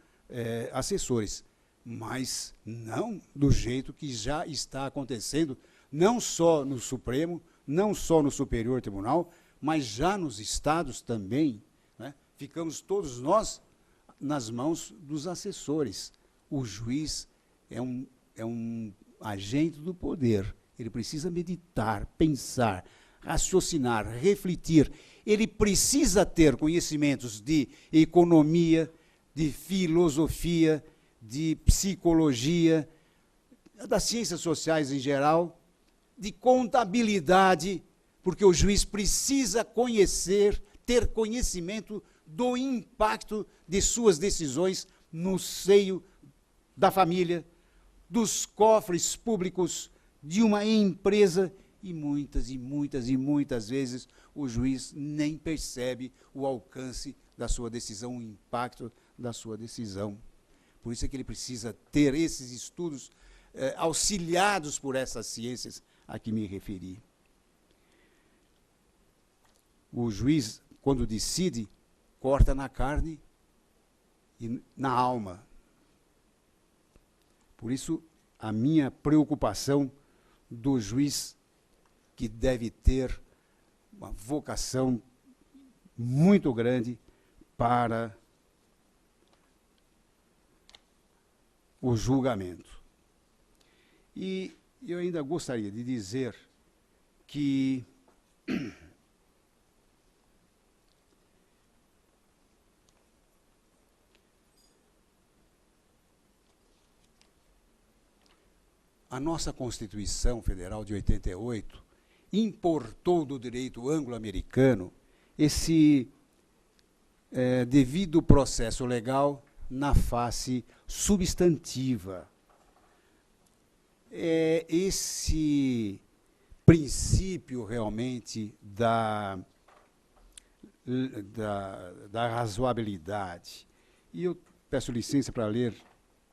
assessores, mas não do jeito que já está acontecendo, não só no Supremo, não só no Superior Tribunal, mas já nos estados também, né, ficamos todos nós nas mãos dos assessores. O juiz é um agente do poder. Ele precisa meditar, pensar, raciocinar, refletir. Ele precisa ter conhecimentos de economia, de filosofia, de psicologia, das ciências sociais em geral, de contabilidade, porque o juiz precisa conhecer, ter conhecimento do impacto de suas decisões no seio da família, dos cofres públicos, de uma empresa, e muitas vezes o juiz nem percebe o alcance da sua decisão, o impacto da sua decisão. Por isso é que ele precisa ter esses estudos auxiliados por essas ciências a que me referi. O juiz, quando decide, corta na carne e na alma. Por isso, a minha preocupação do juiz, que deve ter uma vocação muito grande para o julgamento. E eu ainda gostaria de dizer que a nossa Constituição Federal de 88 importou do direito anglo-americano esse devido processo legal na face substantiva. Esse princípio realmente da razoabilidade. E eu peço licença para ler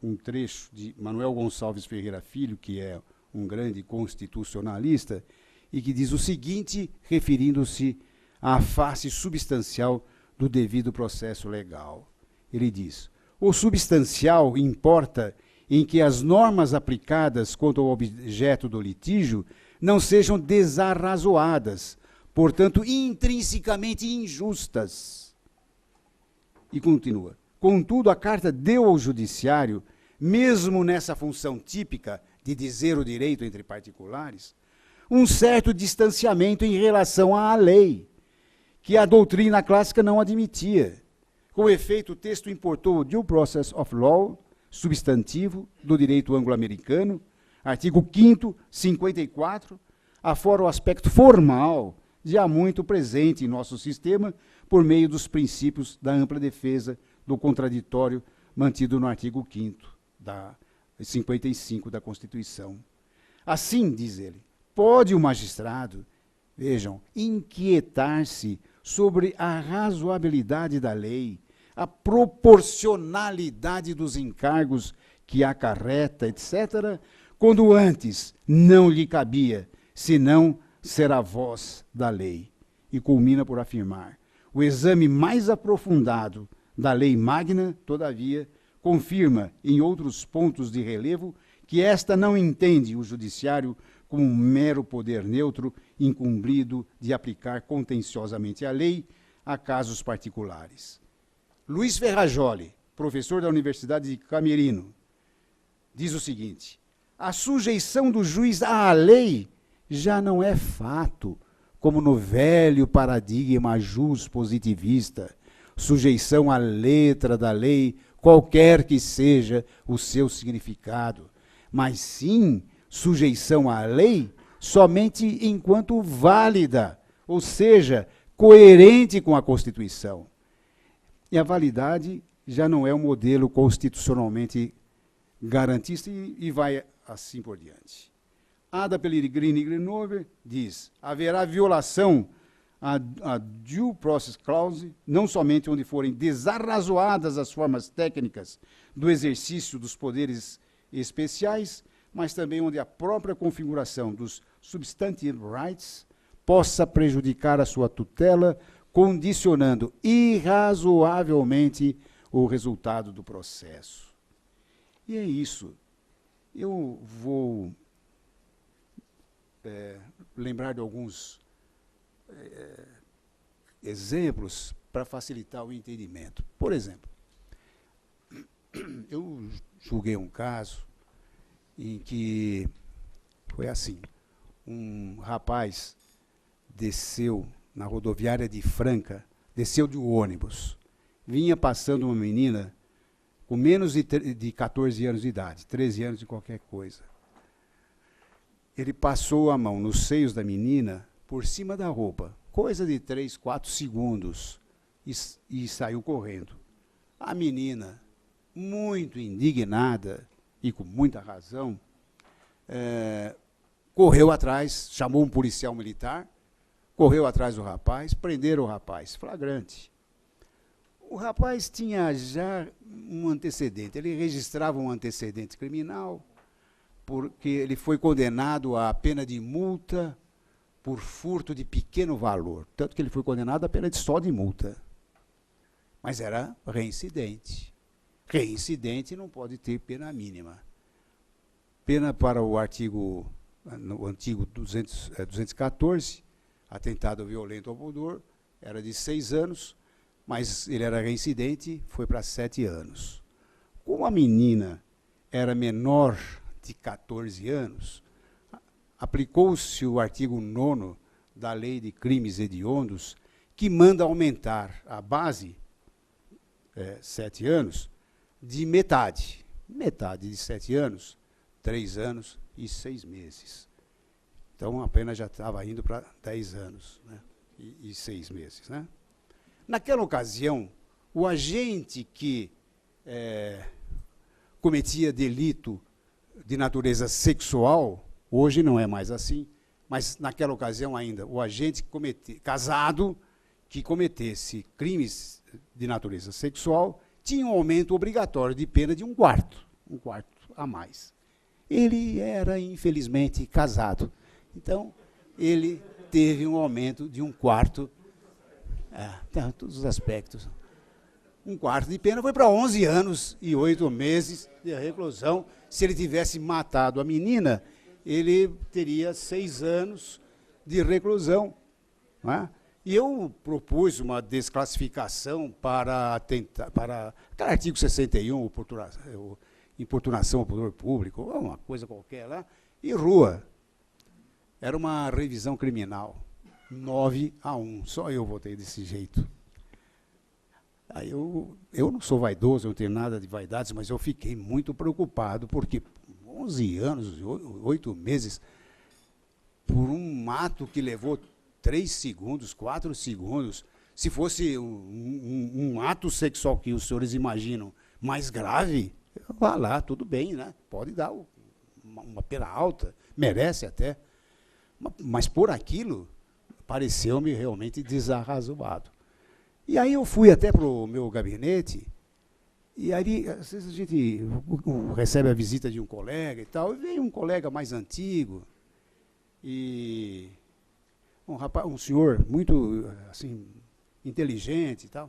um trecho de Manuel Gonçalves Ferreira Filho, que é um grande constitucionalista, e que diz o seguinte, referindo-se à face substancial do devido processo legal. Ele diz: o substancial importa em que as normas aplicadas quanto ao objeto do litígio não sejam desarrazoadas, portanto, intrinsecamente injustas. E continua: contudo, a Carta deu ao Judiciário, mesmo nessa função típica de dizer o direito entre particulares, um certo distanciamento em relação à lei, que a doutrina clássica não admitia. Com efeito, o texto importou o Due Process of Law, substantivo do direito anglo-americano, artigo 5º, 54, afora o aspecto formal, já muito presente em nosso sistema, por meio dos princípios da ampla defesa do contraditório mantido no artigo 5º da 55 da Constituição. Assim, diz ele, pode o magistrado, vejam, inquietar-se sobre a razoabilidade da lei, a proporcionalidade dos encargos que acarreta, etc., quando antes não lhe cabia, senão ser a voz da lei. E culmina por afirmar: o exame mais aprofundado da lei magna, todavia, confirma, em outros pontos de relevo, que esta não entende o judiciário como um mero poder neutro, incumbido de aplicar contenciosamente a lei a casos particulares. Luiz Ferrajoli, professor da Universidade de Camerino, diz o seguinte: a sujeição do juiz à lei já não é fato, como no velho paradigma jus-positivista, sujeição à letra da lei, qualquer que seja o seu significado, mas sim sujeição à lei somente enquanto válida, ou seja, coerente com a Constituição. E a validade já não é um modelo constitucionalmente garantista e vai assim por diante. Ada Pellegrini Grenover diz: haverá violação à due process clause, não somente onde forem desarrazoadas as formas técnicas do exercício dos poderes especiais, mas também onde a própria configuração dos substantive rights possa prejudicar a sua tutela, condicionando irrazoavelmente o resultado do processo. E é isso. Eu vou lembrar de alguns exemplos para facilitar o entendimento. Por exemplo, eu julguei um caso em que foi assim, um rapaz desceu na rodoviária de Franca, desceu de um ônibus, vinha passando uma menina com menos de 14 anos de idade, 13 anos de qualquer coisa. Ele passou a mão nos seios da menina por cima da roupa, coisa de 3, 4 segundos, e saiu correndo. A menina, muito indignada, e com muita razão, correu atrás, chamou um policial militar, correu atrás do rapaz, prenderam o rapaz, flagrante. O rapaz tinha já um antecedente, ele registrava um antecedente criminal, porque ele foi condenado à pena de multa por furto de pequeno valor, tanto que ele foi condenado à pena só de multa. Mas era reincidente. Reincidente não pode ter pena mínima. Pena para o artigo, no antigo 214, atentado violento ao pudor, era de 6 anos, mas ele era reincidente, foi para 7 anos. Como a menina era menor de 14 anos, aplicou-se o artigo 9º da Lei de Crimes Hediondos, que manda aumentar a base, 7 anos, de metade. Metade de 7 anos, 3 anos e 6 meses. Então, a pena já estava indo para 10 anos, né? e 6 meses. Né? Naquela ocasião, o agente que cometia delito de natureza sexual, hoje não é mais assim, mas naquela ocasião ainda, o agente casado que cometesse crimes de natureza sexual tinha um aumento obrigatório de pena de um quarto a mais. Ele era, infelizmente, casado. Então, ele teve um aumento de 1/4, todos os aspectos. 1/4 de pena foi para 11 anos e 8 meses de reclusão. Se ele tivesse matado a menina, ele teria 6 anos de reclusão. Não é? E eu propus uma desclassificação para aquele artigo 61, importunação ao poder público, uma coisa qualquer lá, e rua. Era uma revisão criminal, 9-1, só eu votei desse jeito. Aí eu não sou vaidoso, eu não tenho nada de vaidades, mas eu fiquei muito preocupado, porque 11 anos, 8 meses, por um ato que levou 3 segundos, 4 segundos, se fosse um ato sexual que os senhores imaginam mais grave, vá lá, tudo bem, né? Pode dar uma pena alta, merece até. Mas por aquilo, pareceu-me realmente desarrazoado. E aí eu fui até para o meu gabinete, e aí, às vezes a gente recebe a visita de um colega e tal, e veio um colega mais antigo, e um senhor muito assim, inteligente e tal,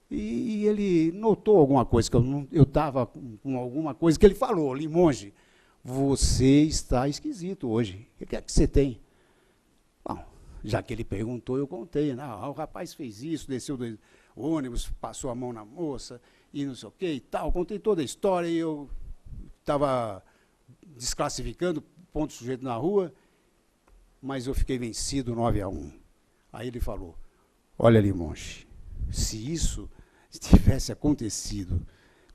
e ele notou alguma coisa, que eu estava com alguma coisa que ele falou, Limonge, você está esquisito hoje, o que é que você tem? Bom, já que ele perguntou, eu contei, né? O rapaz fez isso, desceu do ônibus, passou a mão na moça, e não sei o que e tal, contei toda a história, e eu estava desclassificando, ponto sujeito na rua, mas eu fiquei vencido 9-1. Aí ele falou, olha, Limonge, se isso tivesse acontecido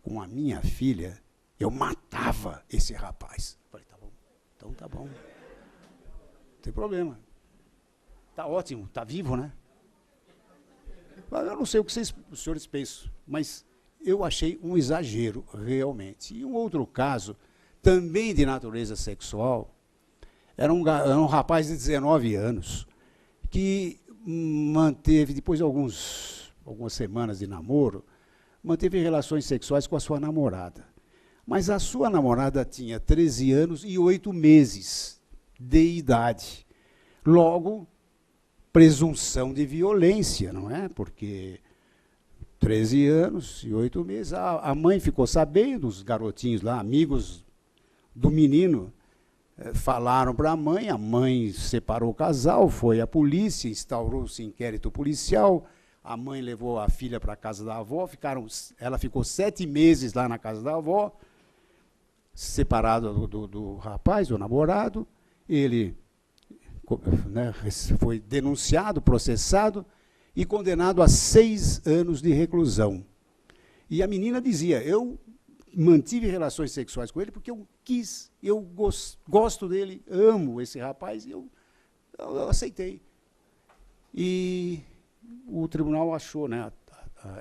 com a minha filha, eu matava esse rapaz. Eu falei, tá bom, então tá bom. Não tem problema. Tá ótimo, tá vivo, né? Eu não sei o que os senhores pensam, mas eu achei um exagero, realmente. E um outro caso, também de natureza sexual, era um rapaz de 19 anos, que manteve, depois de algumas semanas de namoro, manteve relações sexuais com a sua namorada. Mas a sua namorada tinha 13 anos e 8 meses de idade. Logo, presunção de violência, não é? Porque 13 anos e 8 meses, a mãe ficou sabendo, os garotinhos lá, amigos do menino, falaram para a mãe separou o casal, foi à polícia, instaurou-se inquérito policial, a mãe levou a filha para a casa da avó, ela ficou 7 meses lá na casa da avó, separada do rapaz, do namorado, ele, né, foi denunciado, processado e condenado a 6 anos de reclusão. E a menina dizia, eu mantive relações sexuais com ele porque eu quis, eu gosto dele, amo esse rapaz, e eu aceitei. E o tribunal achou, né,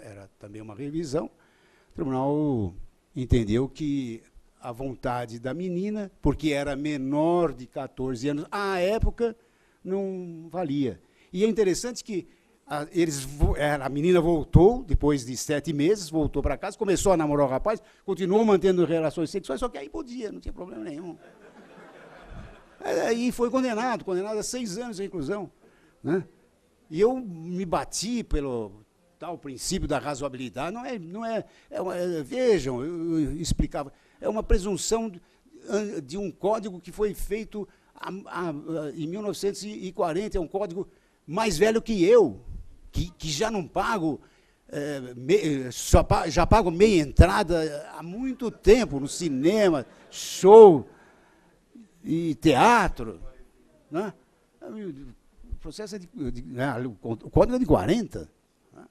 era também uma revisão, o tribunal entendeu que a vontade da menina, porque era menor de 14 anos, à época não valia. E é interessante que a menina voltou, depois de 7 meses, voltou para casa, começou a namorar o rapaz, continuou mantendo relações sexuais, só que aí podia, não tinha problema nenhum. Aí foi condenado a 6 anos de reclusão, né? E eu me bati pelo tal princípio da razoabilidade. Vejam, eu explicava, é uma presunção de um código que foi feito em 1940, é um código mais velho que eu, que já não pago, já pago meia entrada há muito tempo no cinema, show e teatro, né? O processo o código é de 40. Né?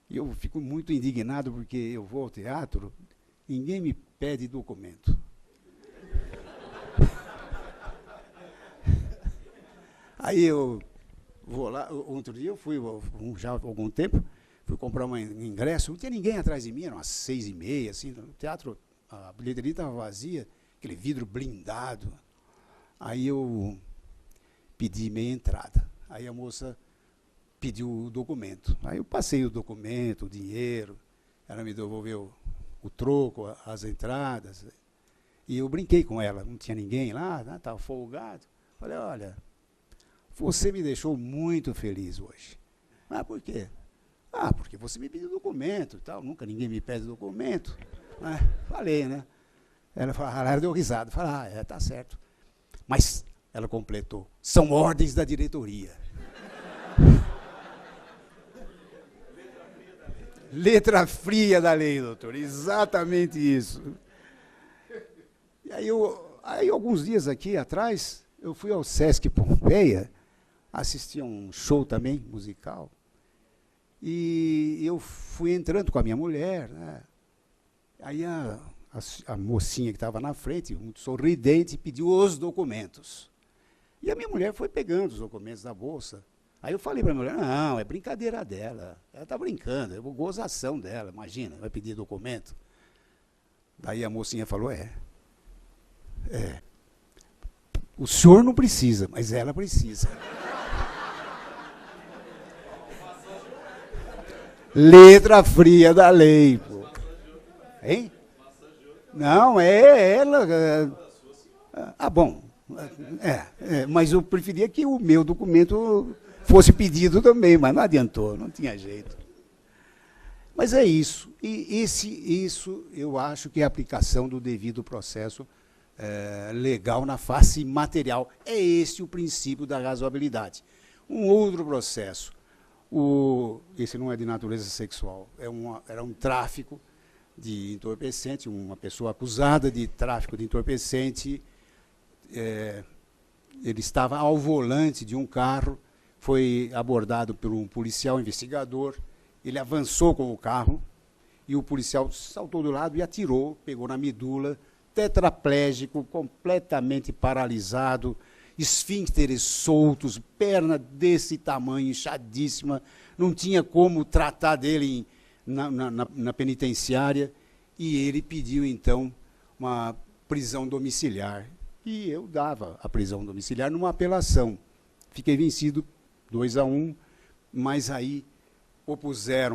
E eu fico muito indignado porque eu vou ao teatro, ninguém me pede documento. Aí eu vou lá, outro dia eu fui, já há algum tempo, fui comprar um ingresso, não tinha ninguém atrás de mim, eram umas 6h30, assim, no teatro, a bilheteria estava vazia, aquele vidro blindado. Aí eu pedi meia entrada. Aí a moça pediu o documento. Aí eu passei o documento, o dinheiro, ela me devolveu o troco, as entradas, e eu brinquei com ela, não tinha ninguém lá, estava folgado. Falei, olha, você me deixou muito feliz hoje. Ah, por quê? Ah, porque você me pediu documento e tal, nunca ninguém me pede documento. Falei, né? Ela deu risada, falou, tá certo. Mas ela completou, são ordens da diretoria. Letra fria da lei, doutor, exatamente isso. E aí alguns dias aqui atrás, eu fui ao Sesc Pompeia, assisti a um show também, musical, e eu fui entrando com a minha mulher, né? Aí a mocinha que estava na frente, muito sorridente, pediu os documentos. E a minha mulher foi pegando os documentos da bolsa. Aí eu falei para a mulher, não, é brincadeira dela, ela está brincando, é gozação dela, imagina, vai pedir documento. Daí a mocinha falou, o senhor não precisa, mas ela precisa. Letra fria da lei, pô. Hein? Não, ela. Bom. Mas eu preferia que o meu documento fosse pedido também, mas não adiantou, não tinha jeito. Mas é isso. E isso eu acho que é a aplicação do devido processo legal na face material. É esse o princípio da razoabilidade. Um outro processo, esse não é de natureza sexual, era um tráfico de entorpecente, uma pessoa acusada de tráfico de entorpecente, ele estava ao volante de um carro, foi abordado por um policial investigador, ele avançou com o carro, e o policial saltou do lado e atirou, pegou na medula, tetraplégico, completamente paralisado, esfíncteres soltos, perna desse tamanho, inchadíssima, não tinha como tratar dele na penitenciária, e ele pediu, então, uma prisão domiciliar. E eu dava a prisão domiciliar numa apelação. Fiquei vencido, 2-1, mas aí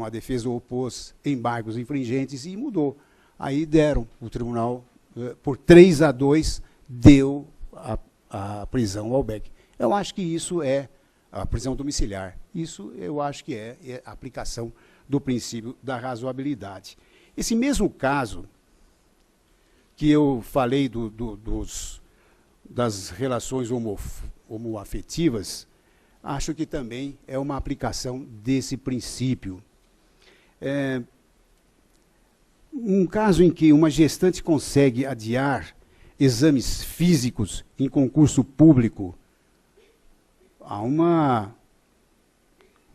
a defesa opôs embargos infringentes e mudou. Aí o tribunal, por 3-2, deu a prisão ao Beck. Eu acho que isso é a prisão domiciliar. Isso eu acho que é a aplicação do princípio da razoabilidade. Esse mesmo caso que eu falei das relações homoafetivas, acho que também é uma aplicação desse princípio. Um caso em que uma gestante consegue adiar exames físicos em concurso público, há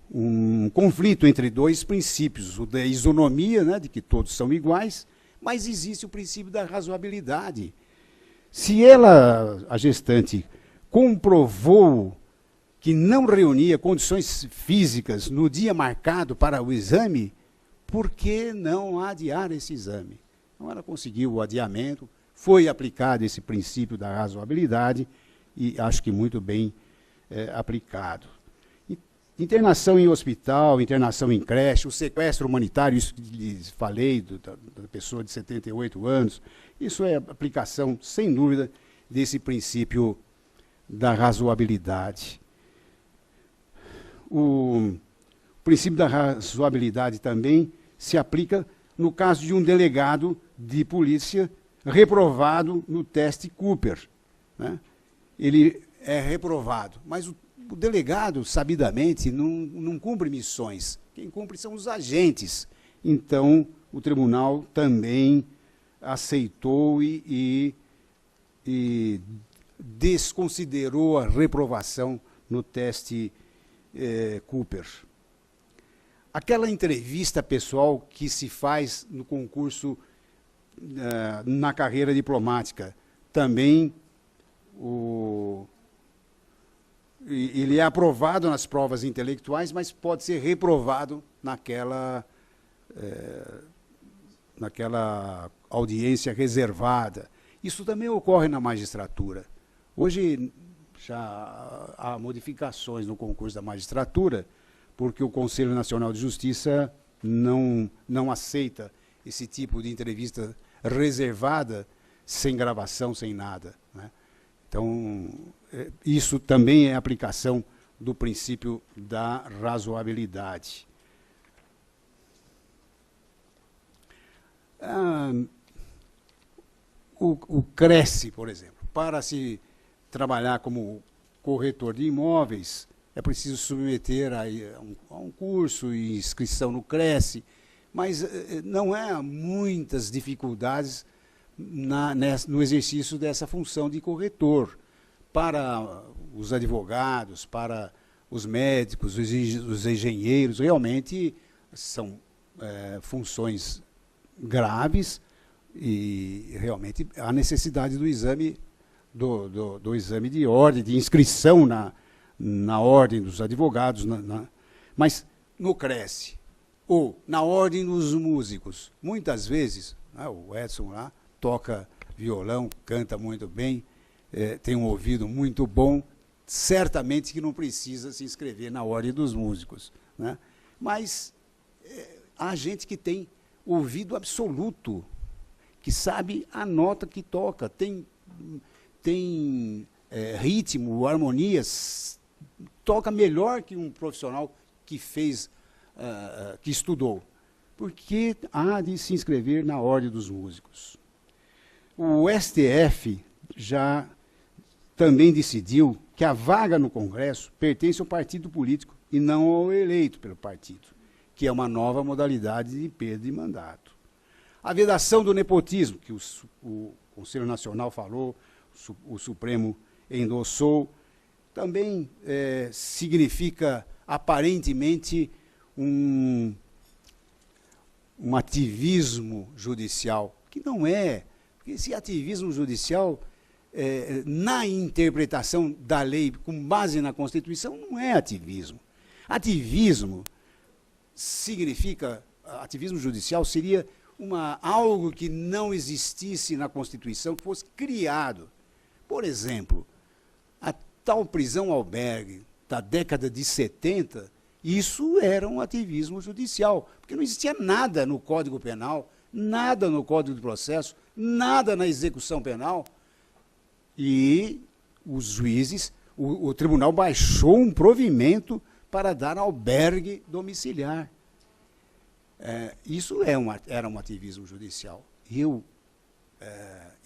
um conflito entre dois princípios, o da isonomia, né, de que todos são iguais, mas existe o princípio da razoabilidade. Se a gestante, comprovou que não reunia condições físicas no dia marcado para o exame, por que não adiar esse exame? Então, ela conseguiu o adiamento, foi aplicado esse princípio da razoabilidade, e acho que muito bem aplicado. Internação em hospital, internação em creche, o sequestro humanitário, isso que lhes falei, da pessoa de 78 anos, isso é aplicação, sem dúvida, desse princípio da razoabilidade. O princípio da razoabilidade também se aplica no caso de um delegado de polícia reprovado no teste Cooper, né? Ele é reprovado, mas o delegado, sabidamente, não cumpre missões. Quem cumpre são os agentes. Então, o tribunal também aceitou e desconsiderou a reprovação no teste Cooper. Aquela entrevista pessoal que se faz no concurso, na carreira diplomática, também ele é aprovado nas provas intelectuais, mas pode ser reprovado naquela audiência reservada. Isso também ocorre na magistratura. Hoje já há modificações no concurso da magistratura, porque o Conselho Nacional de Justiça não aceita esse tipo de entrevista reservada, sem gravação, sem nada, né? Então, isso também é aplicação do princípio da razoabilidade. O Cresce, por exemplo, para se trabalhar como corretor de imóveis, é preciso submeter a um curso e inscrição no Cresce, mas não há muitas dificuldades no exercício dessa função de corretor. Para os advogados, para os médicos, os engenheiros, realmente são funções graves e realmente há necessidade do exame, do exame de ordem, de inscrição na ordem dos advogados, mas no Cresce, ou na ordem dos músicos, muitas vezes, né, o Edson lá toca violão, canta muito bem, tem um ouvido muito bom, certamente que não precisa se inscrever na ordem dos músicos, né? Mas há gente que tem ouvido absoluto, que sabe a nota que toca, tem ritmo, harmonias, toca melhor que um profissional que que estudou, porque há de se inscrever na ordem dos músicos. O STF já também decidiu que a vaga no Congresso pertence ao partido político e não ao eleito pelo partido, que é uma nova modalidade de perda de mandato. A vedação do nepotismo, que o Conselho Nacional falou, o Supremo endossou, também significa, aparentemente, um ativismo judicial, que não é. Porque esse ativismo judicial, na interpretação da lei com base na Constituição, não é ativismo. Ativismo judicial seria algo que não existisse na Constituição, que fosse criado. Por exemplo, a tal prisão-albergue da década de 70, isso era um ativismo judicial, porque não existia nada no Código Penal, nada no Código de Processo, nada na execução penal, e os juízes, o tribunal baixou um provimento para dar albergue domiciliar. Isso era um ativismo judicial. Eu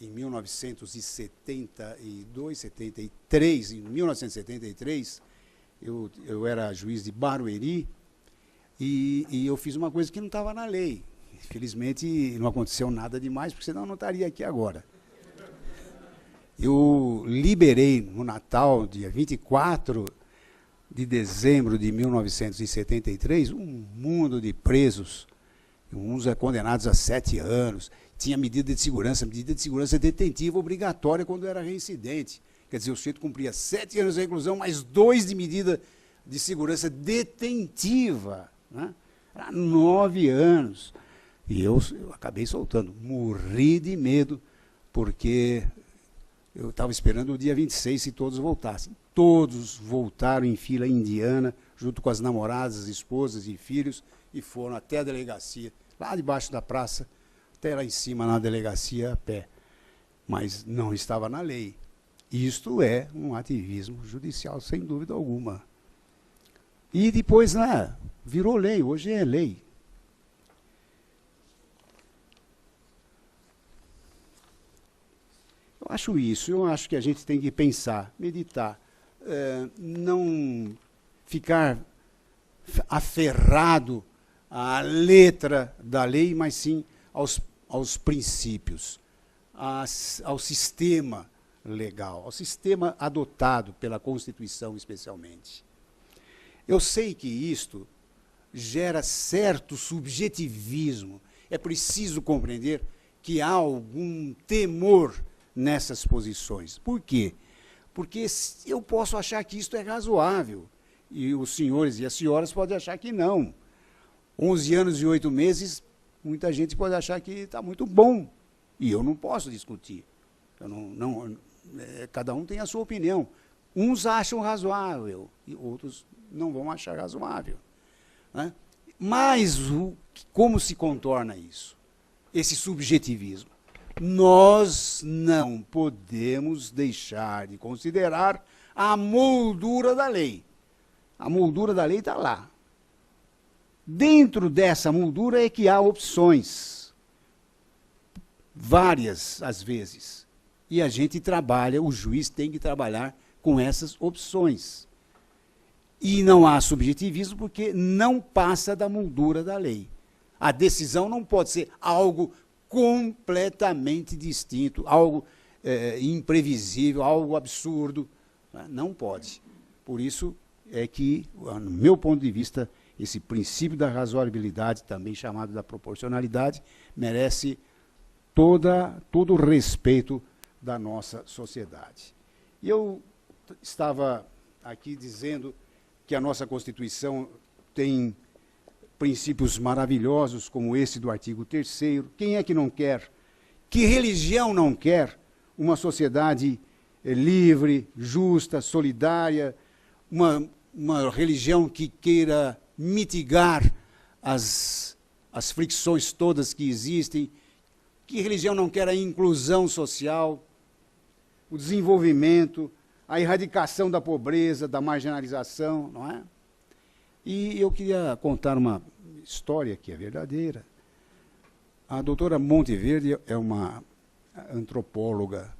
em 1972, 73, em 1973, eu era juiz de Barueri e eu fiz uma coisa que não estava na lei. Infelizmente, não aconteceu nada demais, porque senão eu não estaria aqui agora. Eu liberei no Natal, dia 24 de dezembro de 1973, um mundo de presos, uns condenados a 7 anos, tinha medida de segurança detentiva obrigatória quando era reincidente. Quer dizer, o sujeito cumpria 7 anos de reclusão, mais 2 de medida de segurança detentiva. Né? Era 9 anos. E eu acabei soltando. Morri de medo, porque eu estava esperando o dia 26 se todos voltassem. Todos voltaram em fila indiana, junto com as namoradas, esposas e filhos, e foram até a delegacia, lá debaixo da praça, até lá em cima na delegacia a pé. Mas não estava na lei. Isto é um ativismo judicial, sem dúvida alguma. E depois, né, virou lei, hoje é lei. Eu acho isso, eu acho que a gente tem que pensar, meditar, não ficar aferrado à letra da lei, mas sim aos princípios, ao sistema legal, ao sistema adotado pela Constituição, especialmente. Eu sei que isto gera certo subjetivismo. É preciso compreender que há algum temor nessas posições. Por quê? Porque eu posso achar que isto é razoável, e os senhores e as senhoras podem achar que não. 11 anos e 8 meses, muita gente pode achar que está muito bom, e eu não posso discutir. Cada um tem a sua opinião. Uns acham razoável, e outros não vão achar razoável. Né? Mas como se contorna isso? Esse subjetivismo? Nós não podemos deixar de considerar a moldura da lei. A moldura da lei está lá. Dentro dessa moldura é que há opções. Várias, às vezes. E a gente trabalha, o juiz tem que trabalhar com essas opções. E não há subjetivismo porque não passa da moldura da lei. A decisão não pode ser algo completamente distinto, algo imprevisível, algo absurdo. Não pode. Por isso é que, no meu ponto de vista, esse princípio da razoabilidade, também chamado da proporcionalidade, merece todo o respeito da nossa sociedade. E eu estava aqui dizendo que a nossa Constituição tem princípios maravilhosos, como esse do artigo 3º. Quem é que não quer? Que religião não quer uma sociedade livre, justa, solidária, uma religião que queira mitigar as fricções todas que existem? Que religião não quer a inclusão social, o desenvolvimento, a erradicação da pobreza, da marginalização, não é? E eu queria contar uma história que é verdadeira. A doutora Monteverde é uma antropóloga,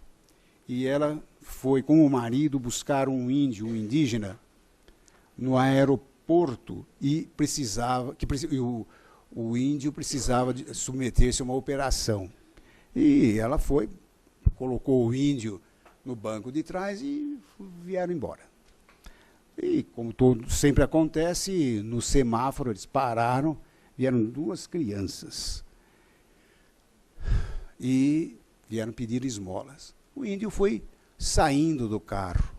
e ela foi com o marido buscar um índio, um indígena, no aeroporto, e o índio precisava submeter-se a uma operação. E ela foi, colocou o índio no banco de trás e vieram embora. E, como sempre acontece, no semáforo eles pararam, vieram 2 crianças e vieram pedir esmolas. O índio foi saindo do carro.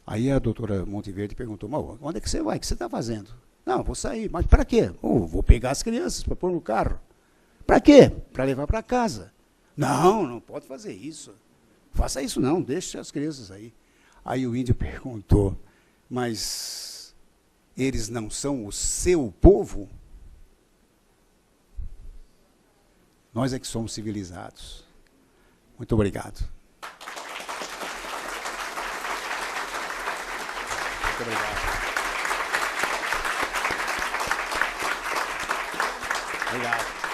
Aí a doutora Monteverde perguntou: mas onde é que você vai? O que você está fazendo? Não, vou sair. Mas para quê? Vou pegar as crianças para pôr no carro. Para quê? Para levar para casa. Não pode fazer isso. Faça isso não, deixe as crianças aí. Aí o índio perguntou: mas eles não são o seu povo? Nós é que somos civilizados. Muito obrigado. Muito obrigado. Obrigado.